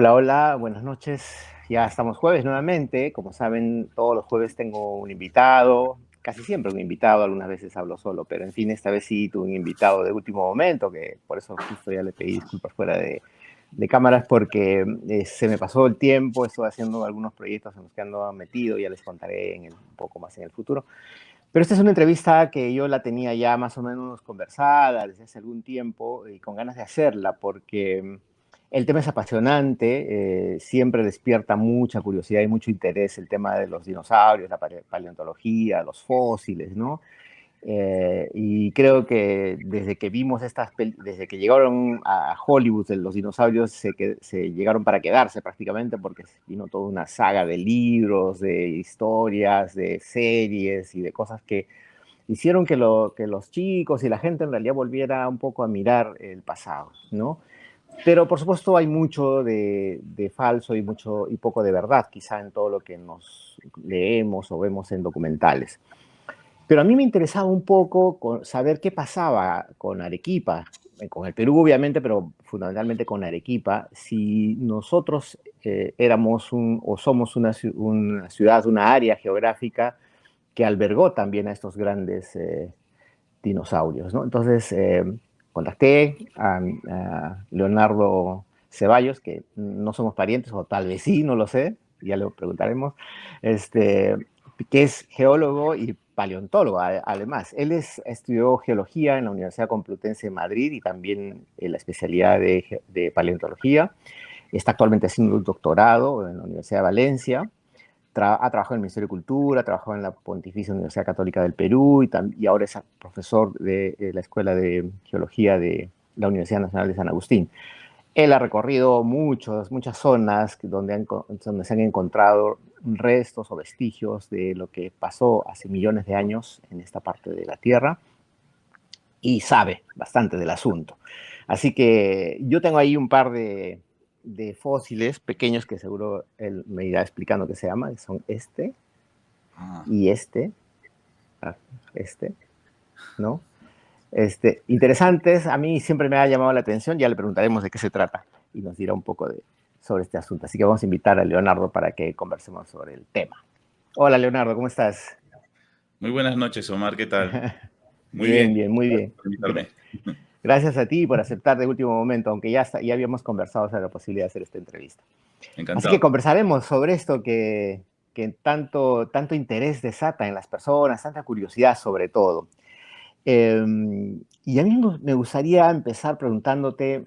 Hola, hola, buenas noches. Ya estamos jueves nuevamente. Como saben, todos los jueves tengo un invitado, casi siempre un invitado, algunas veces hablo solo, pero en fin, esta vez sí tuve un invitado de último momento, que por eso justo ya le pedí disculpas fuera de cámaras, porque se me pasó el tiempo, estuve haciendo algunos proyectos en los que ando metido, ya les contaré un poco más en el futuro. Pero esta es una entrevista que yo la tenía ya más o menos conversada desde hace algún tiempo y con ganas de hacerla porque el tema es apasionante, siempre despierta mucha curiosidad y mucho interés el tema de los dinosaurios, la paleontología, los fósiles, ¿no? Y creo que desde que vimos desde que llegaron a Hollywood los dinosaurios se llegaron para quedarse prácticamente porque vino toda una saga de libros, de historias, de series y de cosas que hicieron que los chicos y la gente en realidad volviera un poco a mirar el pasado, ¿no? Pero por supuesto hay mucho de falso y poco de verdad quizá en todo lo que nos leemos o vemos en documentales. Pero a mí me interesaba un poco saber qué pasaba con Arequipa, con el Perú obviamente, pero fundamentalmente con Arequipa, si nosotros éramos o somos una ciudad, una área geográfica que albergó también a estos grandes dinosaurios, ¿no? Entonces contacté a Leonardo Ceballos, que no somos parientes, o tal vez sí, no lo sé, ya le preguntaremos, este, que es geólogo y paleontólogo, además. Estudió geología en la Universidad Complutense de Madrid y también en la especialidad de paleontología. Está actualmente haciendo un doctorado en la Universidad de Valencia. Ha trabajado en el Ministerio de Cultura, ha trabajado en la Pontificia Universidad Católica del Perú y ahora es profesor de la Escuela de Geología de la Universidad Nacional de San Agustín. Él ha recorrido muchas zonas donde se han encontrado restos o vestigios de lo que pasó hace millones de años en esta parte de la Tierra y sabe bastante del asunto. Así que yo tengo ahí un par de fósiles pequeños que seguro él me irá explicando qué se llama, que son Ah, y ah, este, ¿no? Interesantes, a mí siempre me ha llamado la atención, ya le preguntaremos de qué se trata y nos dirá un poco sobre este asunto. Así que vamos a invitar a Leonardo para que conversemos sobre el tema. Hola Leonardo, ¿cómo estás? muy buenas noches, Omar, ¿qué tal? Muy bien, Bien, bien, muy gracias bien. por invitarme. Gracias a ti por aceptar de último momento, aunque ya habíamos conversado sobre la posibilidad de hacer esta entrevista. Así que Encantado. conversaremos sobre esto que tanto interés desata en las personas, tanta curiosidad sobre todo. Y a mí me gustaría empezar preguntándote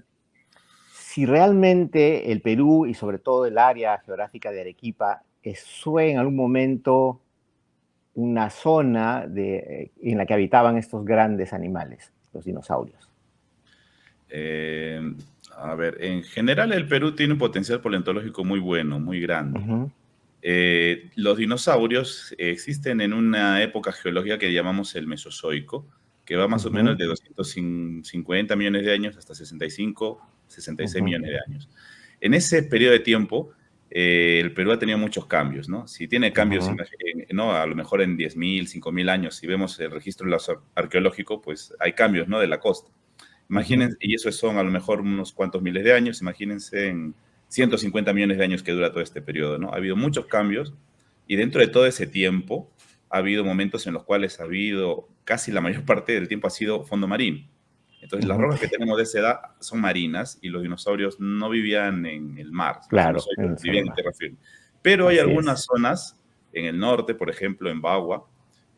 si realmente el Perú y sobre todo el área geográfica de Arequipa fue en algún momento una zona en la que habitaban estos grandes animales, los dinosaurios. Eh, a ver, en general el Perú tiene un potencial paleontológico muy bueno, muy grande. Ujú, Los dinosaurios existen en una época geológica que llamamos el Mesozoico, que va más o menos ujú, de 250 millones de años hasta 65, 66 ujú, millones de años. En ese periodo de tiempo, el Perú ha tenido muchos cambios, ¿no? Si tiene cambios, ujú, ¿no? A lo mejor en 10.000, 5.000 años, si vemos el registro arqueológico, pues hay cambios, ¿no? De la costa. ujú, Imagínense, y eso son a lo mejor unos cuantos miles de años, imagínense en 150 millones de años que dura todo este periodo, ¿no? Ha habido muchos cambios y dentro de todo ese tiempo ha habido momentos en los cuales ha habido, casi la mayor parte del tiempo ha sido fondo marino. Entonces las ujú. rocas que tenemos de esa edad son marinas y los dinosaurios no vivían en el mar, los Claro, dinosaurios en vivían en Solomar. tierra firme. Pero hay Así es. algunas zonas en el norte, por ejemplo en Bagua,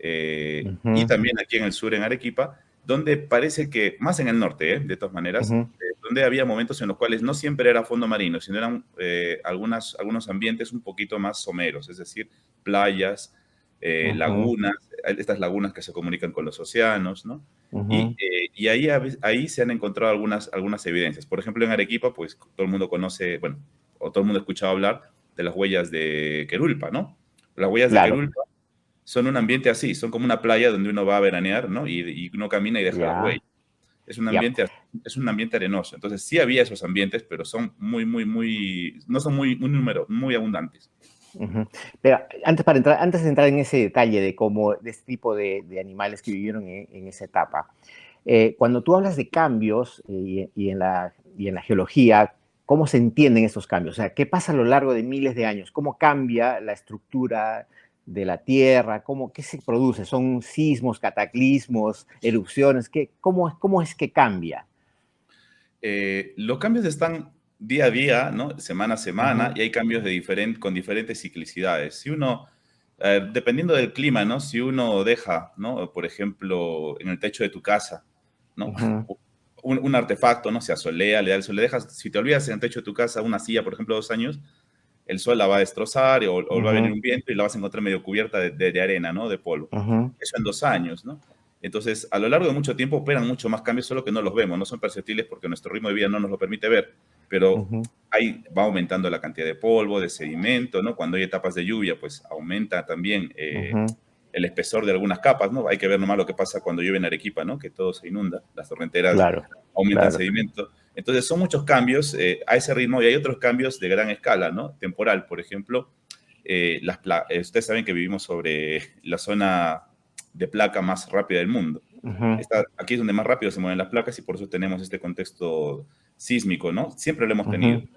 y Ujú, también aquí en el sur, en Arequipa, donde parece que, más en el norte, de todas maneras, ujú, donde había momentos en los cuales no siempre era fondo marino, sino eran algunos ambientes un poquito más someros, es decir, playas, ujú, lagunas, estas lagunas que se comunican con los océanos, ¿no? ujú. Y ahí, ahí se han encontrado algunas evidencias. Por ejemplo, en Arequipa, pues todo el mundo conoce, bueno, o todo el mundo ha escuchado hablar de las huellas de Querulpa, ¿no? Las huellas de Claro, Querulpa son un ambiente así, son como una playa donde uno va a veranear, ¿no? Y uno camina y deja las ya, huellas. Es un ya. ambiente, es un ambiente arenoso. Entonces sí había esos ambientes, pero son no son muy abundantes. Ujú. Pero antes de entrar en ese detalle de este tipo de animales que vivieron en esa etapa, cuando tú hablas de cambios y en la geología, ¿cómo se entienden estos cambios? O sea, ¿qué pasa a lo largo de miles de años? ¿Cómo cambia la estructura de la Tierra? ¿Qué se produce? ¿Son sismos, cataclismos, erupciones? ¿Cómo es que cambia? Los cambios están día a día, ¿no? Semana a semana, Ujú, y hay cambios con diferentes ciclicidades. Si uno, dependiendo del clima, ¿no? Si uno deja, ¿no? Por ejemplo, en el techo de tu casa, ¿no? ujú, Un artefacto, ¿no? Se asolea, le da el sol, le dejas, si te olvidas en el techo de tu casa una silla, por ejemplo, 2 años, el sol la va a destrozar o va a venir ujú, un viento y la vas a encontrar medio cubierta de arena, ¿no? De polvo. ujú, Eso en 2 años, ¿no? Entonces, a lo largo de mucho tiempo operan mucho más cambios, solo que no los vemos, no son perceptibles porque nuestro ritmo de vida no nos lo permite ver, pero ujú, ahí va aumentando la cantidad de polvo, de sedimento, ¿no? Cuando hay etapas de lluvia, pues aumenta también ujú. el espesor de algunas capas, ¿no? Hay que ver nomás lo que pasa cuando llueve en Arequipa, ¿no? Que todo se inunda, las torrenteras Claro, aumentan claro. sedimento. Entonces, son muchos cambios a ese ritmo y hay otros cambios de gran escala, ¿no? Temporal, por ejemplo, ustedes saben que vivimos sobre la zona de placa más rápida del mundo. Ujú, Aquí es donde más rápido se mueven las placas y por eso tenemos este contexto sísmico, ¿no? Siempre lo hemos tenido. ujú,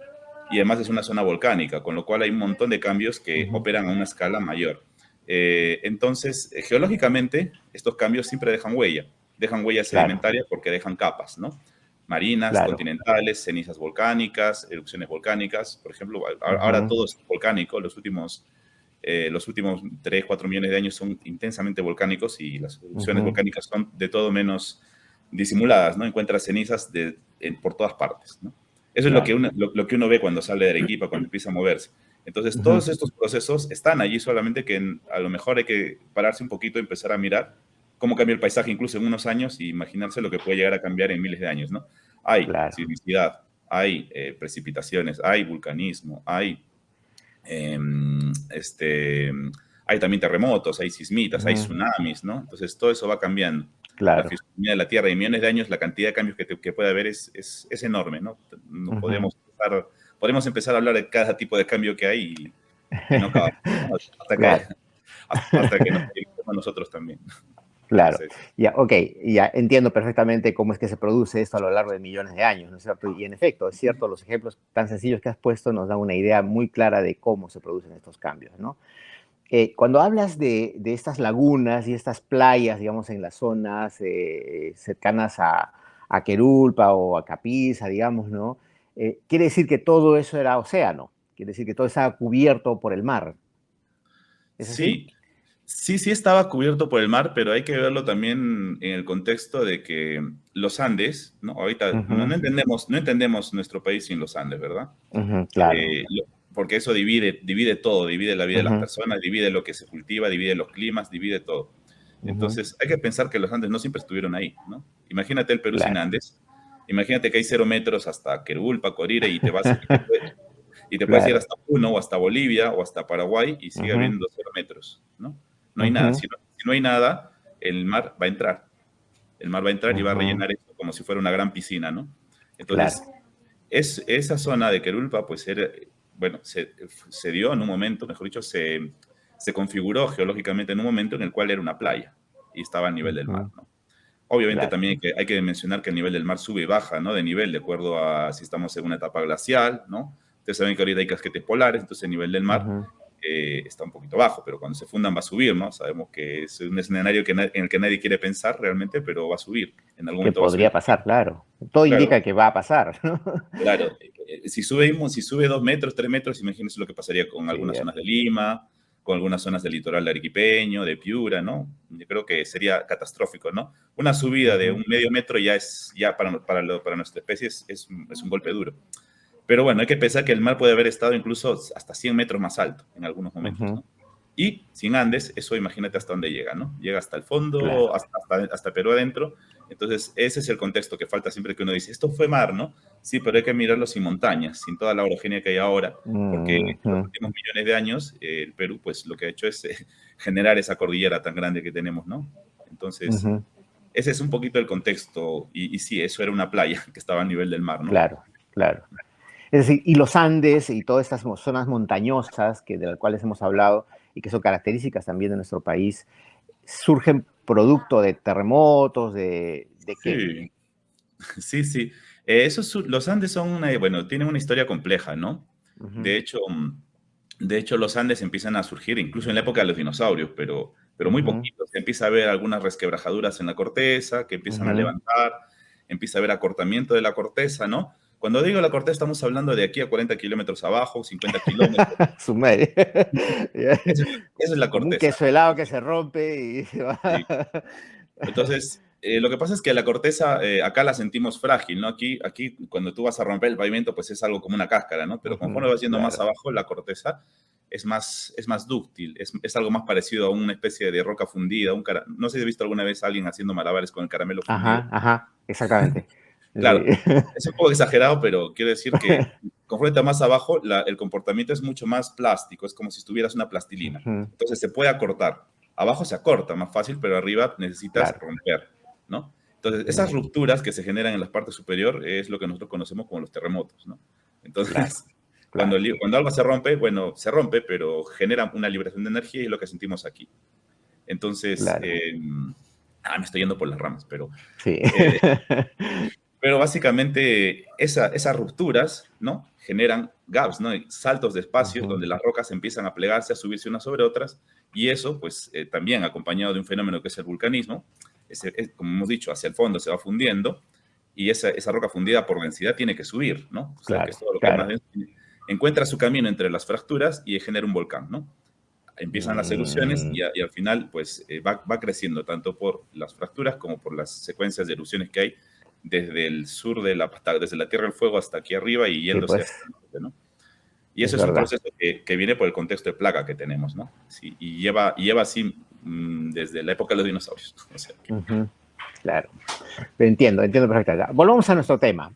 Y además es una zona volcánica, con lo cual hay un montón de cambios que ujú. operan a una escala mayor. Entonces, geológicamente, estos cambios siempre dejan huella Claro, sedimentaria porque dejan capas, ¿no? Marinas, claro. continentales, cenizas volcánicas, erupciones volcánicas. Por ejemplo, ahora Ujú, todo es volcánico. Los últimos 3, 4 millones de años son intensamente volcánicos y las erupciones ujú. volcánicas son de todo menos disimuladas, ¿no? Encuentras cenizas por todas partes, ¿no? Eso es lo que, Claro. lo que uno ve cuando sale de Arequipa, cuando empieza a moverse. Entonces, Ujú, todos estos procesos están allí, solamente que a lo mejor hay que pararse un poquito y empezar a mirar cómo cambia el paisaje incluso en unos años y imaginarse lo que puede llegar a cambiar en miles de años, ¿no? Hay claro. sismicidad, hay precipitaciones, hay vulcanismo, eh, este, hay también terremotos, hay sismitas, hay Ujú, tsunamis, ¿no? Entonces todo eso va cambiando. La claro. fisonomía de la Tierra, en millones de años, la cantidad de cambios que puede haber es enorme, ¿no? No Ujú. podemos empezar a hablar de cada tipo de cambio que hay y no acabamos, ¿no? Claro. Hasta que nos dediquemos nosotros también. Claro, Entonces, ya, ok, ya entiendo perfectamente cómo es que se produce esto a lo largo de millones de años, ¿no es cierto? Y en efecto, es cierto, los ejemplos tan sencillos que has puesto nos dan una idea muy clara de cómo se producen estos cambios, ¿no? Cuando hablas de estas lagunas y estas playas, digamos, en las zonas cercanas a Querulpa o a Capiza, digamos, ¿no? Quiere decir que todo eso era océano, quiere decir que todo estaba cubierto por el mar, ¿es así? sí, sí estaba cubierto por el mar, pero hay que verlo también en el contexto de que los Andes, ¿no? Ahorita Ujú, no entendemos nuestro país sin los Andes, ¿verdad? ujú, claro. Porque eso divide todo, divide la vida de las Ujú, personas, divide lo que se cultiva, divide los climas, divide todo. ujú, Entonces, hay que pensar que los Andes no siempre estuvieron ahí, ¿no? Imagínate el Perú sin claro. Andes, imagínate que hay 0 metros hasta Querulpa, Corire, y te puedes ir Claro. hasta Puno, o hasta Bolivia, o hasta Paraguay, y sigue Ujú, habiendo 0 metros, ¿no? No hay nada. ujú, Si no hay nada, el mar va a entrar. El mar va a entrar y va a ujú, rellenar esto como si fuera una gran piscina, ¿no? claro. Entonces, esa zona de Querulpa, pues bueno, se dio en un momento, mejor dicho, se configuró geológicamente en un momento en el cual era una playa y estaba a nivel del mar, Ujú, ¿no? Obviamente claro. también hay que mencionar que el nivel del mar sube y baja, ¿no? De nivel, de acuerdo a si estamos en una etapa glacial, ¿no? Ustedes saben que ahorita hay casquetes polares, entonces el nivel del mar Ujú. está un poquito bajo, pero cuando se fundan va a subir, ¿no? Sabemos que es un escenario en el que nadie quiere pensar realmente, pero va a subir. En algún Que momento va a subir. podría pasar, claro. Todo Claro, indica que va a pasar, ¿no? claro. Si sube 2 metros, 3 metros, imagínense lo que pasaría con Sí, algunas zonas de Lima, con algunas zonas del litoral arequipeño, de Piura, ¿no? Yo creo que sería catastrófico, ¿no? Una subida de ujú, un medio metro ya para nuestra especie es un golpe duro. Pero bueno, hay que pensar que el mar puede haber estado incluso hasta 100 metros más alto en algunos momentos, ujú, ¿no? Y sin Andes, eso imagínate hasta dónde llega, ¿no? Llega hasta el claro. fondo, hasta Perú adentro. Entonces, ese es el contexto que falta siempre que uno dice, esto fue mar, ¿no? Sí, pero hay que mirarlo sin montañas, sin toda la orogenia que hay ahora, porque en Ujú, los últimos millones de años, el Perú, pues lo que ha hecho es generar esa cordillera tan grande que tenemos, ¿no? Entonces, ujú, ese es un poquito el contexto. Y sí, eso era una playa que estaba a nivel del mar, ¿no? claro, claro. Es decir, y los Andes y todas estas zonas montañosas de las cuales hemos hablado y que son características también de nuestro país, surgen producto de terremotos, ¿de qué? Sí, sí, sí. Los Andes son bueno, tienen una historia compleja, ¿no? Ujú, De hecho, de hecho, los Andes empiezan a surgir incluso en la época de los dinosaurios, pero muy ujú, poquito. Se empieza a ver algunas resquebrajaduras en la corteza que empiezan a ujú. levantar, empieza a haber acortamiento de la corteza, ¿no? Cuando digo la corteza, estamos hablando de aquí a 40 kilómetros abajo, 50 kilómetros. Su madre. Ya. Esa es la Como un corteza. queso helado que se rompe y se va. Sí. Entonces, lo que pasa es que la corteza acá la sentimos frágil, ¿no? Aquí cuando tú vas a romper el pavimento, pues es algo como una cáscara, ¿no? Pero conforme Ujú, vas yendo más claro. abajo, la corteza es más dúctil, es algo más parecido a una especie de roca fundida. No sé si has visto alguna vez a alguien haciendo malabares con el caramelo fundido. Ajá, ajá, exactamente. Sí. Claro, es un poco exagerado, pero quiero decir que conforme está más abajo, el comportamiento es mucho más plástico, es como si estuvieras una plastilina. Ujú, Entonces se puede acortar. Abajo se acorta más fácil, pero arriba necesitas claro. romper, ¿no? Entonces, esas Mm, rupturas que se generan en la parte superior es lo que nosotros conocemos como los terremotos, ¿no? claro, Entonces, claro, cuando algo se rompe, bueno, se rompe, pero genera una liberación de energía y es lo que sentimos aquí. Entonces, claro. me estoy yendo por las ramas, Sí. eh, pero básicamente esas rupturas, ¿no? Generan gaps, ¿no? Saltos de espacio Ujú, donde las rocas empiezan a plegarse, a subirse unas sobre otras, y eso, pues, también acompañado de un fenómeno que es el vulcanismo, como hemos dicho, hacia el fondo se va fundiendo, y esa roca fundida por densidad tiene que subir, ¿no? O sea, que es claro, todo lo que es más claro. denso. Encuentra su camino entre las fracturas y genera un volcán, ¿no? Empiezan las erupciones Mm, y al final, pues, va creciendo tanto por las fracturas como por las secuencias de erupciones que hay desde el sur desde la Tierra del Fuego hasta aquí arriba y sí, yéndose pues, hasta el norte, ¿no? Y es eso es un verdad. proceso que viene por el contexto de plaga que tenemos, ¿no? Sí, y lleva así desde la época de los dinosaurios. O sea, Ujú, claro. Entiendo, entiendo perfectamente. Volvamos a nuestro tema.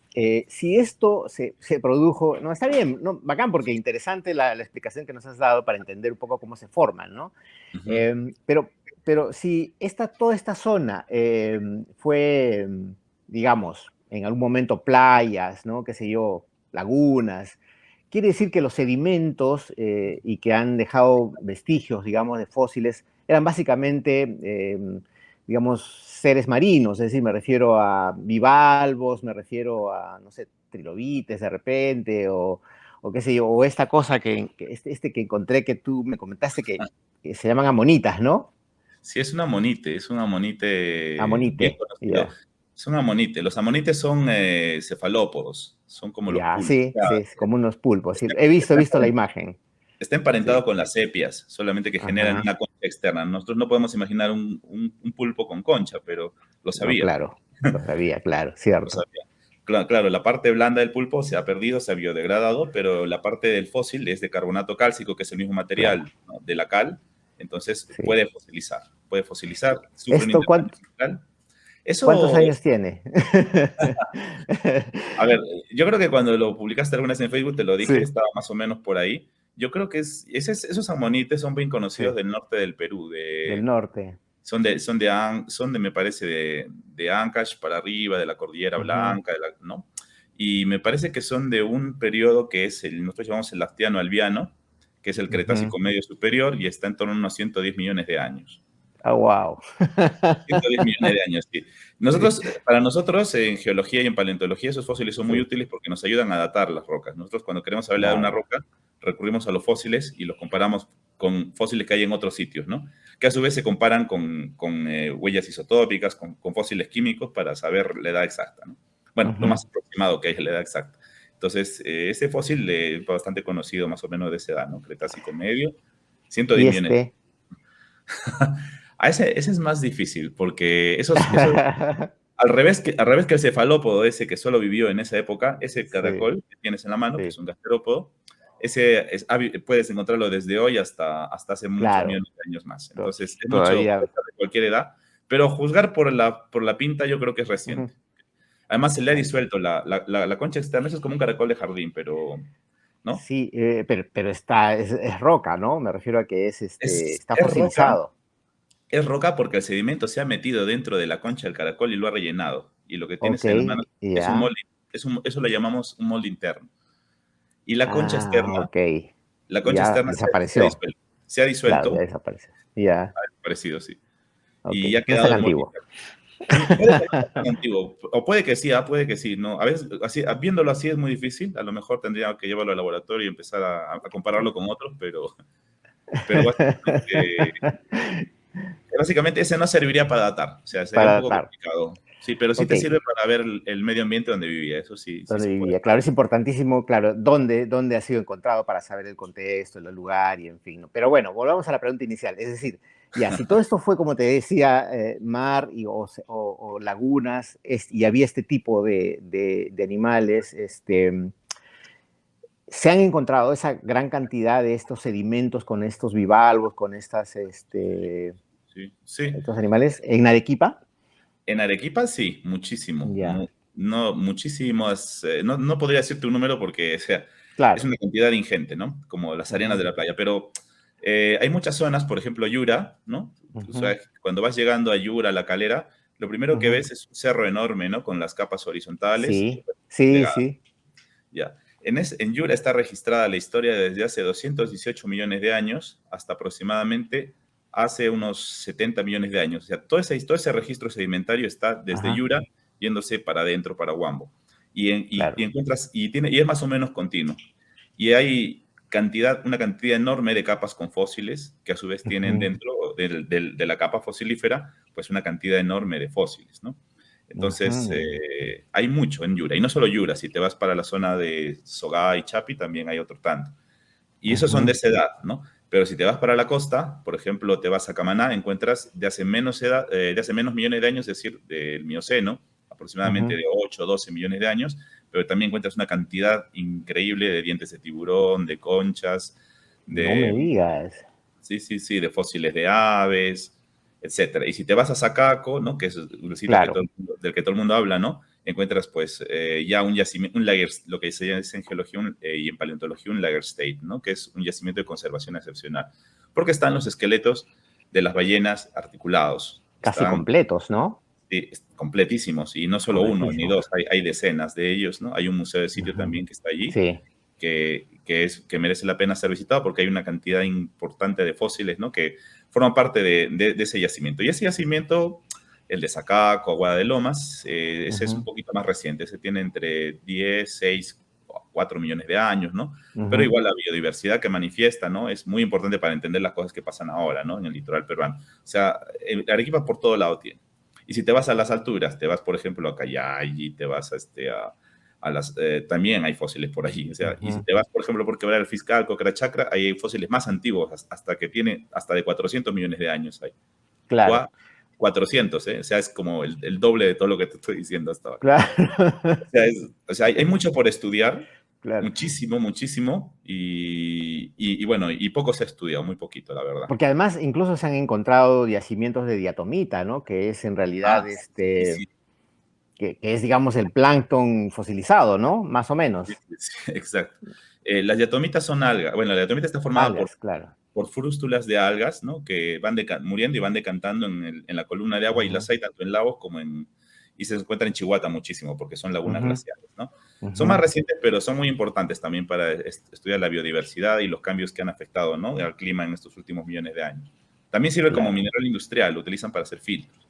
Si esto se produjo, no, está bien, no, bacán, porque interesante la explicación que nos has dado para entender un poco cómo se forman, ¿no? ujú. Eh, pero, pero si toda esta zona fue, digamos, en algún momento playas, ¿no? Qué sé yo, lagunas, quiere decir que los sedimentos y que han dejado vestigios, digamos, de fósiles, eran básicamente, digamos, seres marinos, es decir, me refiero a bivalvos, me refiero a, no sé, trilobites de repente, o qué sé yo, o esta cosa que que encontré que tú me comentaste que se llaman amonitas, ¿no? Sí, es un amonite bien Amonite, conocido. ya, Es un amonite. Los amonites son cefalópodos, son como los ya, pulpos. sí, sí, es como unos pulpos, sí. Está, He está visto la imagen, Está emparentado sí, con las sepias, solamente que generan ajá, una concha externa. Nosotros no podemos imaginar un pulpo con concha, pero lo no, sabía, claro, lo sabía, claro, lo cierto. sabía. Claro, claro, la parte blanda del pulpo se ha perdido, se ha biodegradado, pero la parte del fósil es de carbonato cálcico, que es el mismo Claro, material, ¿no?, de la cal, entonces sí. puede fosilizar, sufre un ¿Esto intercambio mineral. cuántos Eso, años tiene? a ver, yo creo que cuando lo publicaste alguna vez en Facebook, te lo dije, Sí, estaba más o menos por ahí. Yo creo que esos amonites son bien conocidos sí, del norte del Perú, del norte. me parece, de Ancash para arriba, de la Cordillera Ujú, Blanca, ¿no? Y me parece que son de un periodo que nosotros llamamos el Lactiano-Albiano, que es el ujú. Cretácico medio superior y está en torno a unos 110 millones de años. Ah, wow. 110 millones de años, sí. Sí, Para nosotros, en geología y en paleontología, esos fósiles son muy sí, útiles porque nos ayudan a datar las rocas. Nosotros, cuando queremos saber la edad de una claro. roca, recurrimos a los fósiles y los comparamos con fósiles que hay en otros sitios, ¿no? Que a su vez se comparan con huellas isotópicas, con fósiles químicos para saber la edad exacta, ¿no? Bueno, lo Ujú. más aproximado que hay es la edad exacta. Entonces, ese fósil es bastante conocido, más o menos de esa edad, ¿no? Cretácico medio, 110 Y millones. este. Ese es más difícil, porque al revés que el cefalópodo ese que solo vivió en esa época, ese Sí, caracol que tienes en la mano, que es sí, un gasterópodo, puedes encontrarlo desde hoy hasta hace muchos claro. millones de años más. to- Entonces, es mucho, puede Todavía. ser de cualquier edad, pero juzgar por la pinta yo creo que es Ujú, reciente. Además, se le ha claro. disuelto la concha externa, eso es como un caracol de jardín, ¿no? Sí, pero es roca, ¿no? Me refiero a que Es, está es roca, fosilizado. es roca porque el sedimento se ha metido dentro de la concha del caracol y lo ha rellenado. Y lo que Ok, tienes en la mano es un ya. molde, eso lo llamamos un molde interno. Y la concha Ah, externa, ok. la concha Ya externa se ha desapareció. disuelto. Se ha Claro, ya disuelto, desapareció. Ya, parecido, sí. ok. Y ha No es quedado tan el molde antiguo. interno. Puede que no sea tan antiguo, o puede que sí, puede que sí, ¿no? A veces, así, viéndolo así es muy difícil, a lo mejor tendría que llevarlo al laboratorio y empezar a compararlo con otros, pero básicamente ese no serviría para datar, o sea, sería un Para poco datar. complicado. Sí, pero sí Ok, te sirve para ver el medio ambiente donde vivía, eso sí, sí donde se puede. vivía. Claro, es importantísimo, claro, dónde ha sido encontrado para saber el contexto, el lugar y en fin. ¿No? Pero bueno, volvamos a la pregunta inicial. Es decir, ya, si todo esto fue, como te decía, mar o lagunas, y había este tipo de animales, se han encontrado esa gran cantidad de estos sedimentos con estos bivalvos, con Sí, sí. estos animales en Arequipa. En Arequipa sí, muchísimo. Ya, No, muchísimas. No podría decirte un número porque, o sea, es claro. una cantidad ingente, ¿no? Como las arenas Ujú, de la playa. Pero hay muchas zonas, por ejemplo, Yura, ¿no? Tú ujú, sabes, cuando vas llegando a Yura, la calera, lo primero que ujú. ves es un cerro enorme, ¿no? Con las capas horizontales Sí, sí, plegadas. sí. Ya. En Yura está registrada la historia desde hace 218 millones de años hasta aproximadamente hace unos 70 millones de años. O sea, todo ese registro sedimentario está desde Ajá, Yura yéndose para adentro, para Huambo. Y claro. encuentras, y es más o menos continuo. Y hay una cantidad enorme de capas con fósiles que a su vez tienen Ujú, dentro de la capa fosilífera, pues una cantidad enorme de fósiles, ¿no? Entonces, ujú, hay mucho en Yura. Y no solo Yura, si te vas para la zona de Sogá y Chapi, también hay otro tanto. Y esos son de ujú, esa edad, ¿no? Pero si te vas para la costa, por ejemplo, te vas a Camaná, encuentras de hace menos edad, de hace menos millones de años, es decir, del Mioceno, aproximadamente ujú. de 8 o 12 millones de años, pero también encuentras una cantidad increíble de dientes de tiburón, de conchas, No me de, digas. sí, sí, sí, de fósiles de aves, etcétera. Y si te vas a Sacaco, ¿no? Que es un sitio Claro. del que todo el mundo habla, ¿no? Encuentras pues ya un yacimiento, lo que se dice en geología y en paleontología un Lagerstate, ¿no? Que es un yacimiento de conservación excepcional. Porque están los esqueletos de las ballenas articulados. Casi Están completos, ¿no? sí, Sí, completísimos, y no solo uno ni completísimos. dos, hay decenas de ellos, ¿no? Hay un museo de sitio Ujú. también que está allí, Sí. que merece la pena ser visitado porque hay una cantidad importante de fósiles, ¿no? Que forman parte de ese yacimiento. Y ese yacimiento, el de Sacaco, Aguada de Lomas, ese es un Ujú, poquito más reciente, ese tiene entre 10, 6, 4 millones de años, ¿no? Pero ujú. igual la biodiversidad que manifiesta, ¿no? Es muy importante para entender las cosas que pasan ahora, ¿no? En el litoral peruano. O sea, Arequipa por todo lado tiene. Y si te vas a las alturas, te vas, por ejemplo, a Cayay, te vas también hay fósiles por allí. O sea, y si Ujú. te vas, por ejemplo, por Quebrar el Fiscal, Cochrachacra, ahí hay fósiles más antiguos, hasta que tiene hasta de 400 millones de años hay. Claro, 400, ¿eh? O sea, es como el doble de todo lo que te estoy diciendo hasta ahora. claro. O sea, hay mucho por estudiar, Claro. muchísimo, muchísimo, y bueno, y poco se ha estudiado, muy poquito, la verdad. Porque además incluso se han encontrado yacimientos de diatomita, ¿no? Que es en realidad Sí, sí, que es, digamos, el plancton fosilizado, ¿no? Más o sí, menos. sí, sí, exacto. Las diatomitas son algas. Bueno, la diatomita está formada Algas, claro. por frústulas de algas, ¿no? Que van muriendo y van decantando en la columna de agua, y Ujú, las hay tanto en lagos y se encuentran en Chihuahua muchísimo, porque son lagunas ujú, glaciares, ¿no? Son más ujú. recientes, pero son muy importantes también para estudiar la biodiversidad y los cambios que han afectado, ¿no? Al clima en estos últimos millones de años. También sirve como Claro. mineral industrial, lo utilizan para hacer filtros.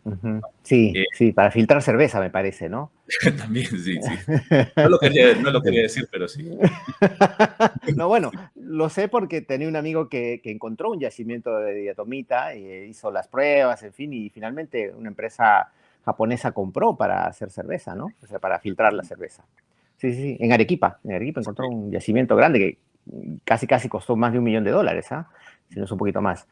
Ujú. Sí, Eh, sí, para filtrar cerveza, me parece, ¿no? también, sí, sí. No lo quería Sí. decir, pero sí. No, bueno, lo sé porque tenía un amigo que encontró un yacimiento de diatomita y hizo las pruebas, en fin, y finalmente una empresa japonesa compró para hacer cerveza, ¿no? O sea, para filtrar la cerveza. Sí, sí, sí. En Arequipa encontró un yacimiento grande que casi costó más de $1 millón, ¿ah? Si no es un poquito más.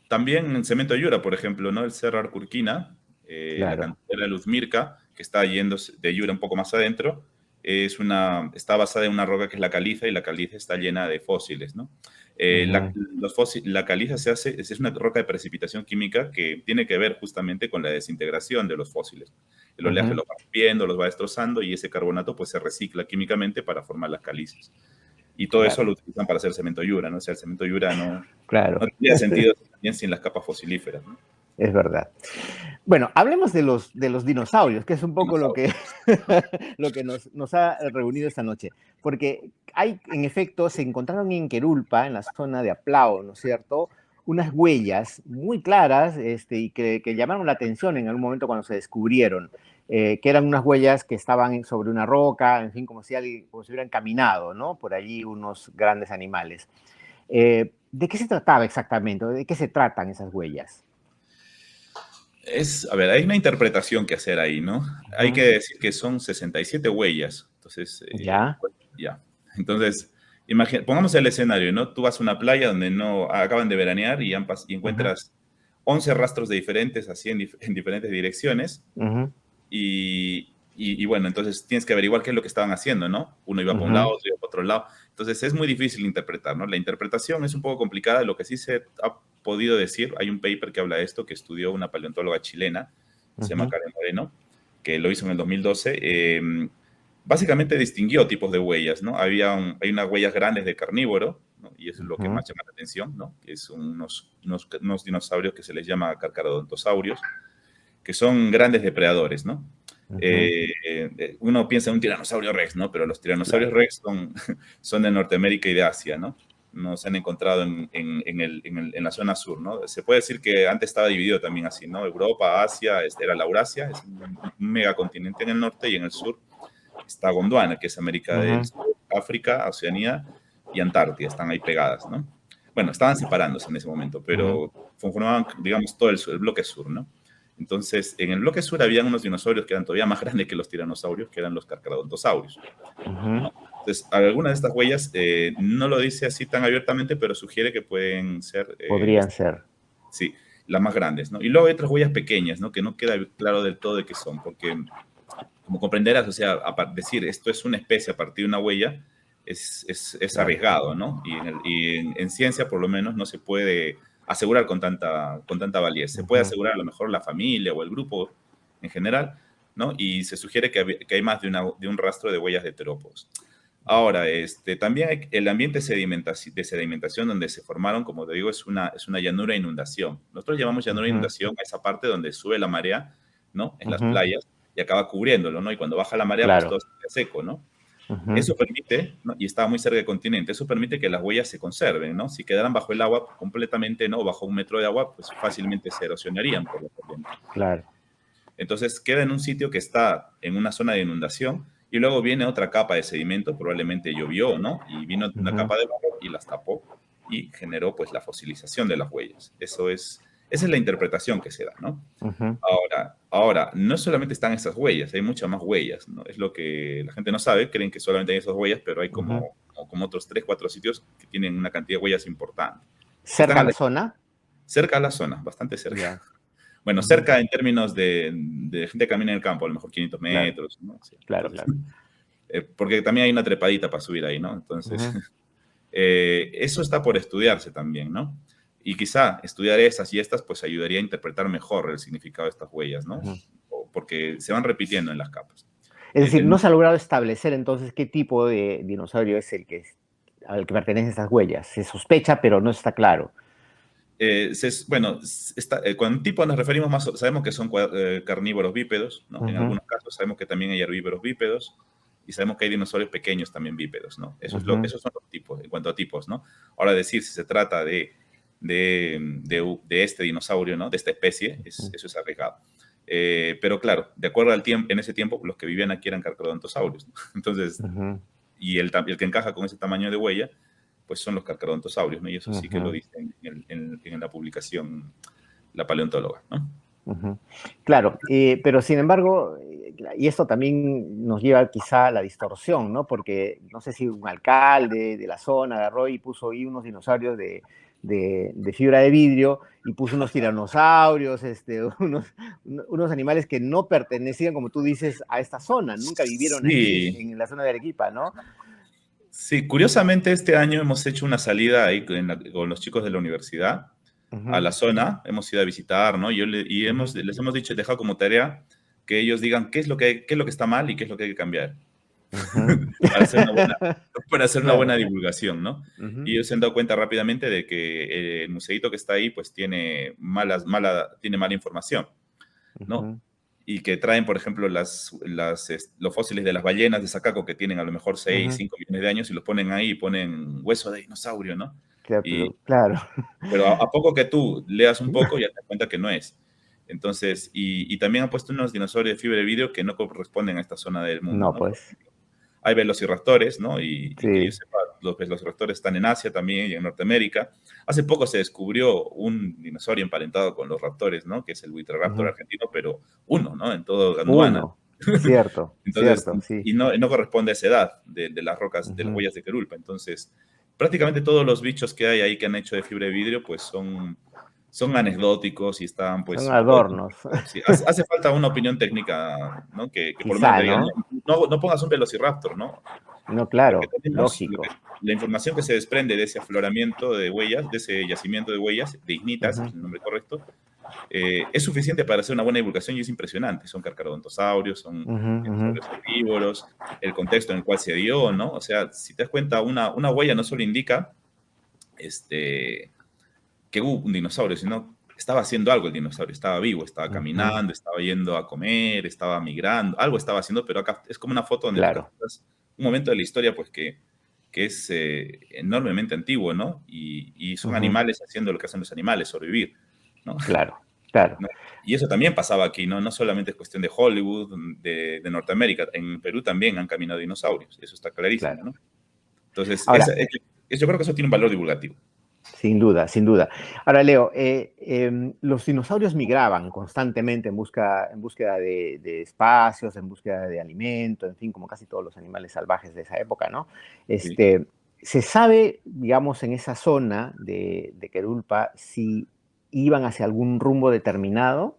También en Cemento Yura, por ejemplo, ¿no? El Cerro Arcurquina, la Claro. cantera Luzmirca, que está yendo de Yura un poco más adentro, está basada en una roca que es la caliza, y la caliza está llena de fósiles, ¿no? Ujú. La caliza es una roca de precipitación química que tiene que ver justamente con la desintegración de los fósiles. El oleaje Ujú. los va rompiendo, los va destrozando, y ese carbonato pues se recicla químicamente para formar las calizas. Y todo eso Claro, lo utilizan para hacer cemento Yura, ¿no? O sea, el cemento Yura no claro. tendría sentido también sin las capas fosilíferas, ¿no? Es verdad. Bueno, hablemos de los dinosaurios, que es un poco lo que, Dinosaurios. lo que nos ha reunido esta noche. Porque hay, en efecto, se encontraron en Querulpa, en la zona de Aplao, ¿no es cierto? unas huellas muy claras y que llamaron la atención en algún momento cuando se descubrieron, que eran unas huellas que estaban sobre una roca, en fin, como si hubieran caminado, ¿no? Por allí unos grandes animales. ¿De qué se trataba exactamente? ¿De qué se tratan esas huellas? A ver, hay una interpretación que hacer ahí, ¿no? Hay que Ujú. decir que son 67 huellas. Entonces, Ya. pues, ya. Entonces, pongamos el escenario, ¿no? Tú vas a una playa donde no acaban de veranear y Ujú, encuentras 11 rastros de diferentes, así en diferentes direcciones. ujú, Y bueno, entonces tienes que averiguar qué es lo que estaban haciendo, ¿no? Uno iba para un lado, ujú, otro iba para otro lado. Entonces es muy difícil interpretar, ¿no? La interpretación es un poco complicada. Lo que sí se ha podido decir, hay un paper que habla de esto, que estudió una paleontóloga chilena, se llama ujú, Karen Moreno, que lo hizo en el 2012. Básicamente distinguió tipos de huellas, ¿no? Hay unas huellas grandes de carnívoro, ¿no? Y eso es lo que ujú, más llama la atención, ¿no? Que son unos dinosaurios que se les llama carcarodontosaurios, que son grandes depredadores, ¿no? ujú. Uno piensa en un tiranosaurio rex, ¿no? Pero los tiranosaurios Claro. rex son de Norteamérica y de Asia, ¿no? No se han encontrado en la zona sur, ¿no? Se puede decir que antes estaba dividido también así, ¿no? Europa, Asia, era la Eurasia, es un megacontinente en el norte, y en el sur está Gondwana, que es América del Ujú, Sur, África, Oceanía y Antártida, están ahí pegadas, ¿no? Bueno, estaban separándose en ese momento, ujú, pero conformaban, digamos, todo el bloque sur, ¿no? Entonces, en el bloque sur habían unos dinosaurios que eran todavía más grandes que los tiranosaurios, que eran los carcarodontosaurios, ujú. ¿no? Entonces, algunas de estas huellas no lo dice así tan abiertamente, pero sugiere que pueden ser, Podrían ser. sí, las más grandes, ¿no? Y luego hay otras huellas pequeñas, ¿no? Que no queda claro del todo de qué son, porque como comprenderás, o sea, decir esto es una especie a partir de una huella es Claro. arriesgado, ¿no? Y en ciencia, por lo menos, no se puede asegurar con tanta validez. Se puede Ujú, asegurar a lo mejor la familia o el grupo en general, ¿no? Y se sugiere que hay más de un rastro de huellas de terópodos. Ahora, también hay el ambiente de sedimentación donde se formaron, como te digo, es una llanura e inundación. Nosotros llamamos llanura e ujú, inundación a esa parte donde sube la marea, ¿no? En las ujú. playas y acaba cubriéndolo, ¿no? Y cuando baja la marea, pues Claro. todo se queda seco, ¿no? Ujú, Eso permite, ¿no? Y está muy cerca del continente, eso permite que las huellas se conserven, ¿no? Si quedaran bajo el agua completamente, ¿no? Bajo 1 metro de agua, pues fácilmente se erosionarían por la corriente. claro. Entonces queda en un sitio que está en una zona de inundación y luego viene otra capa de sedimento, probablemente llovió, ¿no? Y vino una Ujú, capa de barro y las tapó y generó pues la fosilización de las huellas. Esa es la interpretación que se da, ¿no? ujú, Ahora, no solamente están esas huellas, hay muchas más huellas, ¿no? Es lo que la gente no sabe, creen que solamente hay esas huellas, pero hay ujú. como otros 3, 4 sitios que tienen una cantidad de huellas importante, que están ¿Cerca a la zona? cerca a la zona, bastante cerca. Ya. Bueno, Ujú, cerca en términos de gente que camina en el campo, a lo mejor 500 claro, metros, ¿no? Sí, claro, tal vez. claro. Porque también hay una trepadita para subir ahí, ¿no? Entonces, Ujú, eso está por estudiarse también, ¿no? Y quizá estudiar esas y estas, pues ayudaría a interpretar mejor el significado de estas huellas, ¿no? ujú. Porque se van repitiendo en las capas. Es decir, no El- se ha logrado establecer entonces qué tipo de dinosaurio es al que pertenecen estas huellas. Se sospecha, pero no está claro. bueno, con tipo nos referimos más, sabemos que son carnívoros bípedos, ¿no? En Ujú, algunos casos sabemos que también hay herbívoros bípedos y sabemos que hay dinosaurios pequeños también bípedos, ¿no? ujú, Esos son los tipos, en cuanto a tipos, ¿no? Ahora decir si se trata de este dinosaurio, ¿no? De esta especie, ujú, eso es arriesgado. Pero claro, de acuerdo al tiempo, en ese tiempo, los que vivían aquí eran carcarodontosaurios, ¿no? Entonces, ujú, y el que encaja con ese tamaño de huella, pues son los carcarodontosaurios, ¿no? Y eso sí que lo ujú, dice en la publicación la paleontóloga, ¿no? ujú. Claro, pero sin embargo, y esto también nos lleva quizá a la distorsión, ¿no? Porque no sé si un alcalde de la zona agarró y puso ahí unos dinosaurios de fibra de vidrio y puso unos tiranosaurios, unos animales que no pertenecían, como tú dices, a esta zona, nunca vivieron aquí Sí, en la zona de Arequipa, ¿no? sí, curiosamente este año hemos hecho una salida ahí con los chicos de la universidad a Ujú, la zona, hemos ido a visitar, ¿no? ujú, Les hemos dicho, dejado como tarea que ellos digan qué es lo que está mal y qué es lo que hay que cambiar. ujú. para hacer una buena, para hacer una Claro. buena divulgación, ¿no? Ujú, Y ellos se han dado cuenta rápidamente de que el museito que está ahí, pues tiene mala información, ¿no? ujú, Y que traen, por ejemplo, los fósiles de las ballenas de Sacaco, que tienen a lo mejor 6, ujú, 5 millones de años, y los ponen ahí y ponen hueso de dinosaurio, ¿no? Claro, Y, claro. pero a poco que tú leas un poco, ya te das cuenta que no es. Entonces, y también han puesto unos dinosaurios de fibra de vidrio que no corresponden a esta zona del mundo, No, ¿no? Por pues, ejemplo, hay velociraptores, ¿no? Y que yo sí. sepa, los velociraptores están en Asia también y en Norteamérica. Hace poco se descubrió un dinosaurio emparentado con los raptores, ¿no? Que es el buitraraptor Ujú. argentino, pero uno, ¿no? En todo Gondwana. Uno, cierto, Entonces, cierto, sí. y no corresponde a esa edad de las rocas, de las Ujú. huellas de Querulpa. Entonces, prácticamente todos los bichos que hay ahí que han hecho de fibra de vidrio, pues son anecdóticos y están Son pues un poco adornos, desmentidos. Sí, hace falta una opinión técnica, ¿no? Que por lo menos quizá, te digan, ¿no? no pongas un velociraptor, ¿no? No, Porque claro, tenemos lógico. la información que se desprende de ese afloramiento de huellas, de ese yacimiento de huellas, de ignitas, Ujú, es el nombre correcto, es suficiente para hacer una buena divulgación y es impresionante. Son carcarodontosaurios, son ujú, ujú, dinosaurios herbívoros, el contexto en el cual se dio, ¿no? O sea, si te das cuenta, una huella no solo indica este, que hubo un dinosaurio, sino estaba haciendo algo el dinosaurio, estaba vivo, estaba ujú. caminando, estaba yendo a comer, estaba migrando, algo estaba haciendo, pero acá es como una foto donde tú Claro. capturas un momento de la historia pues que es enormemente antiguo, ¿no? Y son Ujú. animales haciendo lo que hacen los animales, sobrevivir, ¿no? Claro, claro. ¿No? Y eso también pasaba aquí, ¿no? No solamente es cuestión de Hollywood, de Norteamérica, en Perú también han caminado dinosaurios, eso está clarísimo, Claro. ¿no? Entonces, Ahora, yo creo que eso tiene un valor divulgativo. sin duda, sin duda. Ahora, Leo, los dinosaurios migraban constantemente en búsqueda de espacios, en búsqueda de alimento, en fin, como casi todos los animales salvajes de esa época, ¿no? ¿Sí? Este, ¿Se sabe, digamos, en esa zona de Querulpa si iban hacia algún rumbo determinado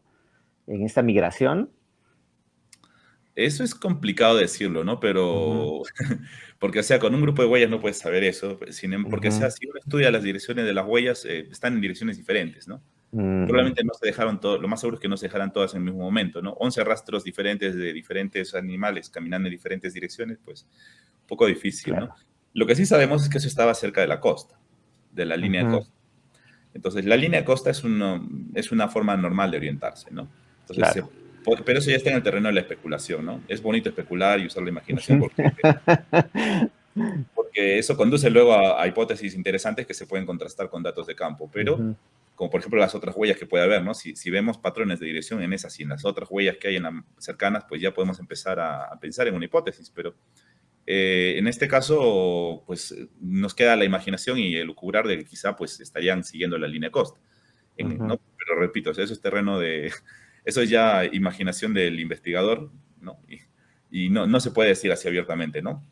en esta migración? Eso es complicado decirlo, ¿no? Ujú, Pero, porque, o sea, con un grupo de huellas no puedes saber eso, porque, o sea, ujú, si uno estudia las direcciones de las huellas, están en direcciones diferentes, ¿no? mm, Probablemente no se dejaron todo, lo más seguro es que no se dejaran todas en el mismo momento, ¿no? 11 rastros diferentes de diferentes animales caminando en diferentes direcciones, pues, un poco difícil, ¿no? claro. Lo que sí sabemos es que eso estaba cerca de la costa, de la línea de Ujú, costa. Entonces, la línea de costa es una forma normal de orientarse, ¿no? Entonces, claro. pero eso ya está en el terreno de la especulación, ¿no? Es bonito especular y usar la imaginación porque eso conduce luego a hipótesis interesantes que se pueden contrastar con datos de campo, pero Ujú, como por ejemplo las otras huellas que puede haber, ¿no? Si vemos patrones de dirección en esas y en las otras huellas que hay cercanas, pues ya podemos empezar a pensar en una hipótesis, pero en este caso, pues nos queda la imaginación y el lucubrar de que quizá pues estarían siguiendo la línea de costa, ujú, ¿no? Pero repito, eso es terreno de, eso es ya imaginación del investigador, ¿no? Y no se puede decir así abiertamente, ¿no?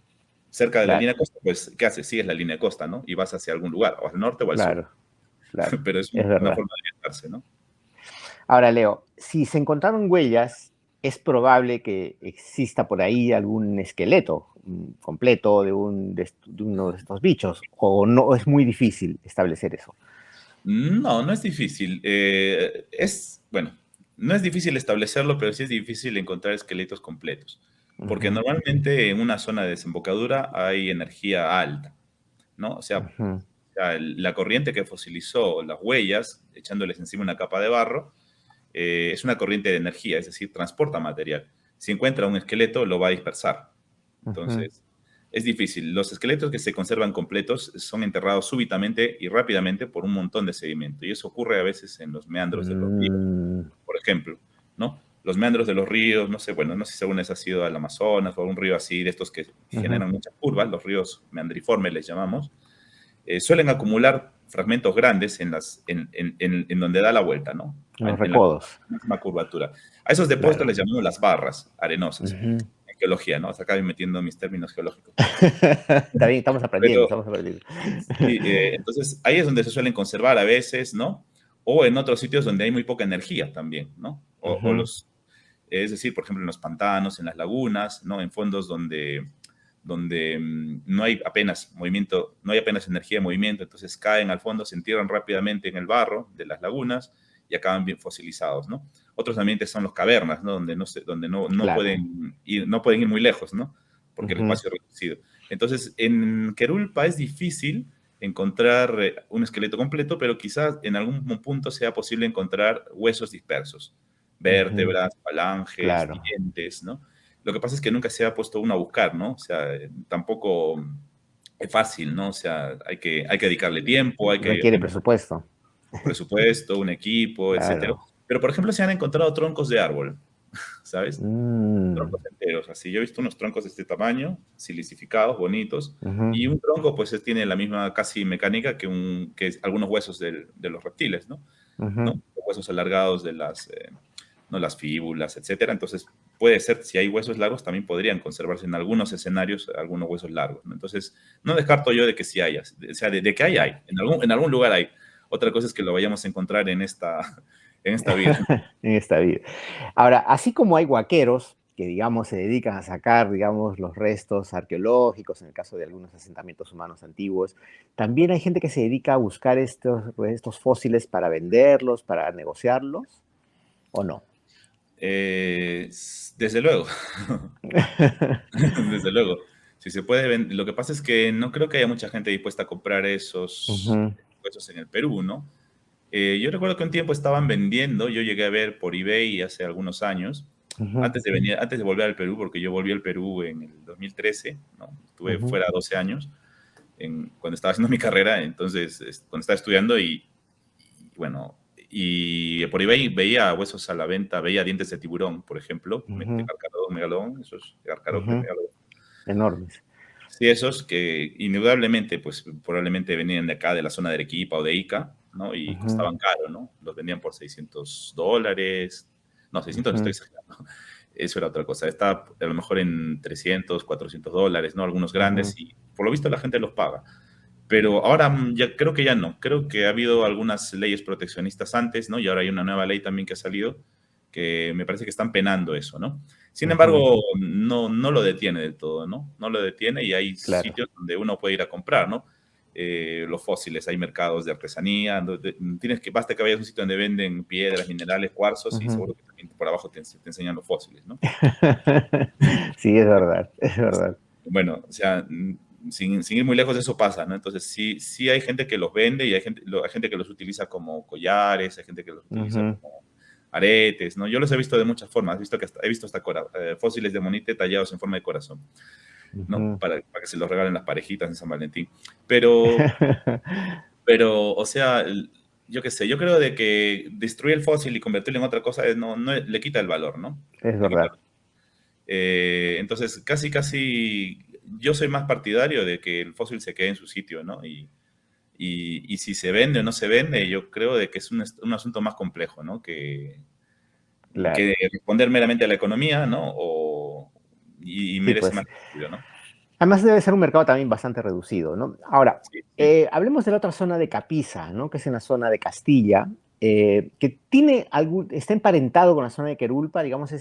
Cerca de la línea claro, de costa, pues, ¿qué haces? Sigues la línea de costa, ¿no? Y vas hacia algún lugar, o al norte o al sur, claro, claro. pero es Es una verdad. forma de orientarse, ¿no? Ahora, Leo, si se encontraron huellas, es probable que exista por ahí algún esqueleto completo de uno de estos bichos, o no es muy difícil establecer eso. No es difícil. Bueno, no es difícil establecerlo, pero sí es difícil encontrar esqueletos completos. Porque Ujú, normalmente en una zona de desembocadura hay energía alta, ¿no? ujú, O sea, la corriente que fosilizó las huellas, echándoles encima una capa de barro, es una corriente de energía, es decir, transporta material. Si encuentra un esqueleto, lo va a dispersar. ujú, Entonces, es difícil. Los esqueletos que se conservan completos son enterrados súbitamente y rápidamente por un montón de sedimento. Y eso ocurre a veces en los meandros de los ríos, mm, por ejemplo, ¿no? Los meandros de los ríos, no sé, bueno, no sé si alguna vez has ido al Amazonas o a un río así, de estos que ujú. generan muchas curvas, los ríos meandriformes les llamamos, suelen acumular fragmentos grandes en donde da la vuelta, ¿no? Los En la recodos, misma curvatura. A esos depósitos claro. les llamamos las barras arenosas Ujú. en geología, ¿no? Hasta acá voy metiendo mis términos geológicos. Está bien, estamos aprendiendo, Pero estamos aprendiendo. sí, entonces ahí es donde se suelen conservar a veces, ¿no? O en otros sitios donde hay muy poca energía también, ¿no? Ujú, Es decir, por ejemplo, en los pantanos, en las lagunas, ¿no? En fondos donde no hay apenas movimiento, no hay apenas energía de movimiento, entonces caen al fondo, se entierran rápidamente en el barro de las lagunas y acaban bien fosilizados, ¿no? Otros ambientes son los cavernas, ¿no? Donde claro. no pueden ir muy lejos, ¿no? Porque el Ujú, espacio es reducido. Entonces, en Querulpa es difícil encontrar un esqueleto completo, pero quizás en algún punto sea posible encontrar huesos dispersos, ujú, vértebras, falanges, claro. dientes, ¿no? Lo que pasa es que nunca se ha puesto uno a buscar, ¿no? O sea, tampoco es fácil, ¿no? O sea, hay que dedicarle tiempo, hay que Requiere presupuesto. presupuesto, un equipo, etcétera. Claro. Pero, por ejemplo, se han encontrado troncos de árbol, ¿sabes? Mm, Troncos enteros, así. Yo he visto unos troncos de este tamaño, silicificados, bonitos, ujú, y un tronco, pues, tiene la misma casi mecánica que algunos huesos de los reptiles, ¿no? ¿No? ujú. Los huesos alargados de ¿no? Las fíbulas, etcétera. Entonces, puede ser, si hay huesos largos, también podrían conservarse en algunos escenarios algunos huesos largos, ¿no? Entonces, no descarto yo de que sí haya, o sea, de que hay, en algún lugar hay. Otra cosa es que lo vayamos a encontrar en esta vida. En esta vida. Ahora, así como hay huaqueros que, digamos, se dedican a sacar, digamos, los restos arqueológicos, en el caso de algunos asentamientos humanos antiguos, también hay gente que se dedica a buscar estos restos fósiles para venderlos, para negociarlos, ¿o no? Desde luego, desde luego. Si se puede lo que pasa es que no creo que haya mucha gente dispuesta a comprar esos Ujú, huesos en el Perú, ¿no? Yo recuerdo que un tiempo estaban vendiendo, yo llegué a ver por eBay hace algunos años, ujú, antes de volver al Perú, porque yo volví al Perú en el 2013, ¿no? Estuve ujú, fuera 12 años cuando estaba haciendo mi carrera, entonces, cuando estaba estudiando bueno, y por eBay veía huesos a la venta, veía dientes de tiburón, por ejemplo, de ujú, Carcharodon, megalodón, esos de Carcharodon, ujú. megalodón. Enormes. Sí, esos que indudablemente, pues probablemente venían de acá, de la zona de Arequipa o de Ica, ¿no? Y Ujú, costaban caro, ¿no? Los vendían por $600. No, 600 estoy ujú, exagerando. Eso era otra cosa. Está a lo mejor en $300, $400, ¿no? Algunos ujú. grandes y por lo visto la gente los paga. Pero ahora ya creo que ya no. Creo que ha habido algunas leyes proteccionistas antes, ¿no? Y ahora hay una nueva ley también que ha salido que me parece que están penando eso, ¿no? Sin Ujú, embargo, no lo detiene del todo, ¿no? No lo detiene y hay claro. sitios donde uno puede ir a comprar, ¿no? Los fósiles, hay mercados de artesanía, basta que vayas a un sitio donde venden piedras, minerales, cuarzos y Ujú. seguro que también por abajo te enseñan los fósiles, ¿no? Sí, es verdad, es verdad. Bueno, o sea, sin ir muy lejos, eso pasa, ¿no? Entonces, sí, sí hay gente que los vende y hay gente que los utiliza como collares, hay gente que los utiliza Ujú, como aretes, ¿no? Yo los he visto de muchas formas, he visto hasta fósiles de monite tallados en forma de corazón, ¿no? ujú. Para que se los regalen las parejitas en San Valentín. Pero o sea, yo qué sé, yo creo de que destruir el fósil y convertirlo en otra cosa no le quita el valor, ¿no? Es Le quita verdad, entonces, casi, yo soy más partidario de que el fósil se quede en su sitio, ¿no? Y si se vende o no se vende, yo creo de que es un asunto más complejo, ¿no? Que claro. responder meramente a la economía, ¿no? Y Sí, merece más pues. estudio, ¿no? Además debe ser un mercado también bastante reducido, ¿no? Ahora, Sí, sí. hablemos de la otra zona de Capiza, ¿no? Que es en la zona de Castilla, que está emparentado con la zona de Querulpa, digamos,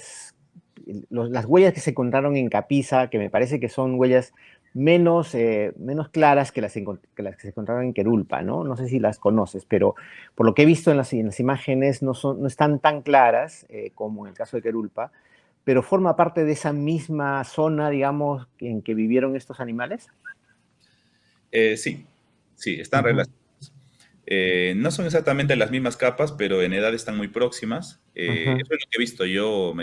las huellas que se encontraron en Capiza, que me parece que son huellas menos claras que las que se encontraron en Querulpa, ¿no? No sé si las conoces, pero por lo que he visto en las imágenes no están tan claras como en el caso de Querulpa, pero forma parte de esa misma zona, digamos, en que vivieron estos animales. Sí, sí, están Ujú, relacionados. No son exactamente las mismas capas, pero en edad están muy próximas. ujú, Eso es lo que he visto yo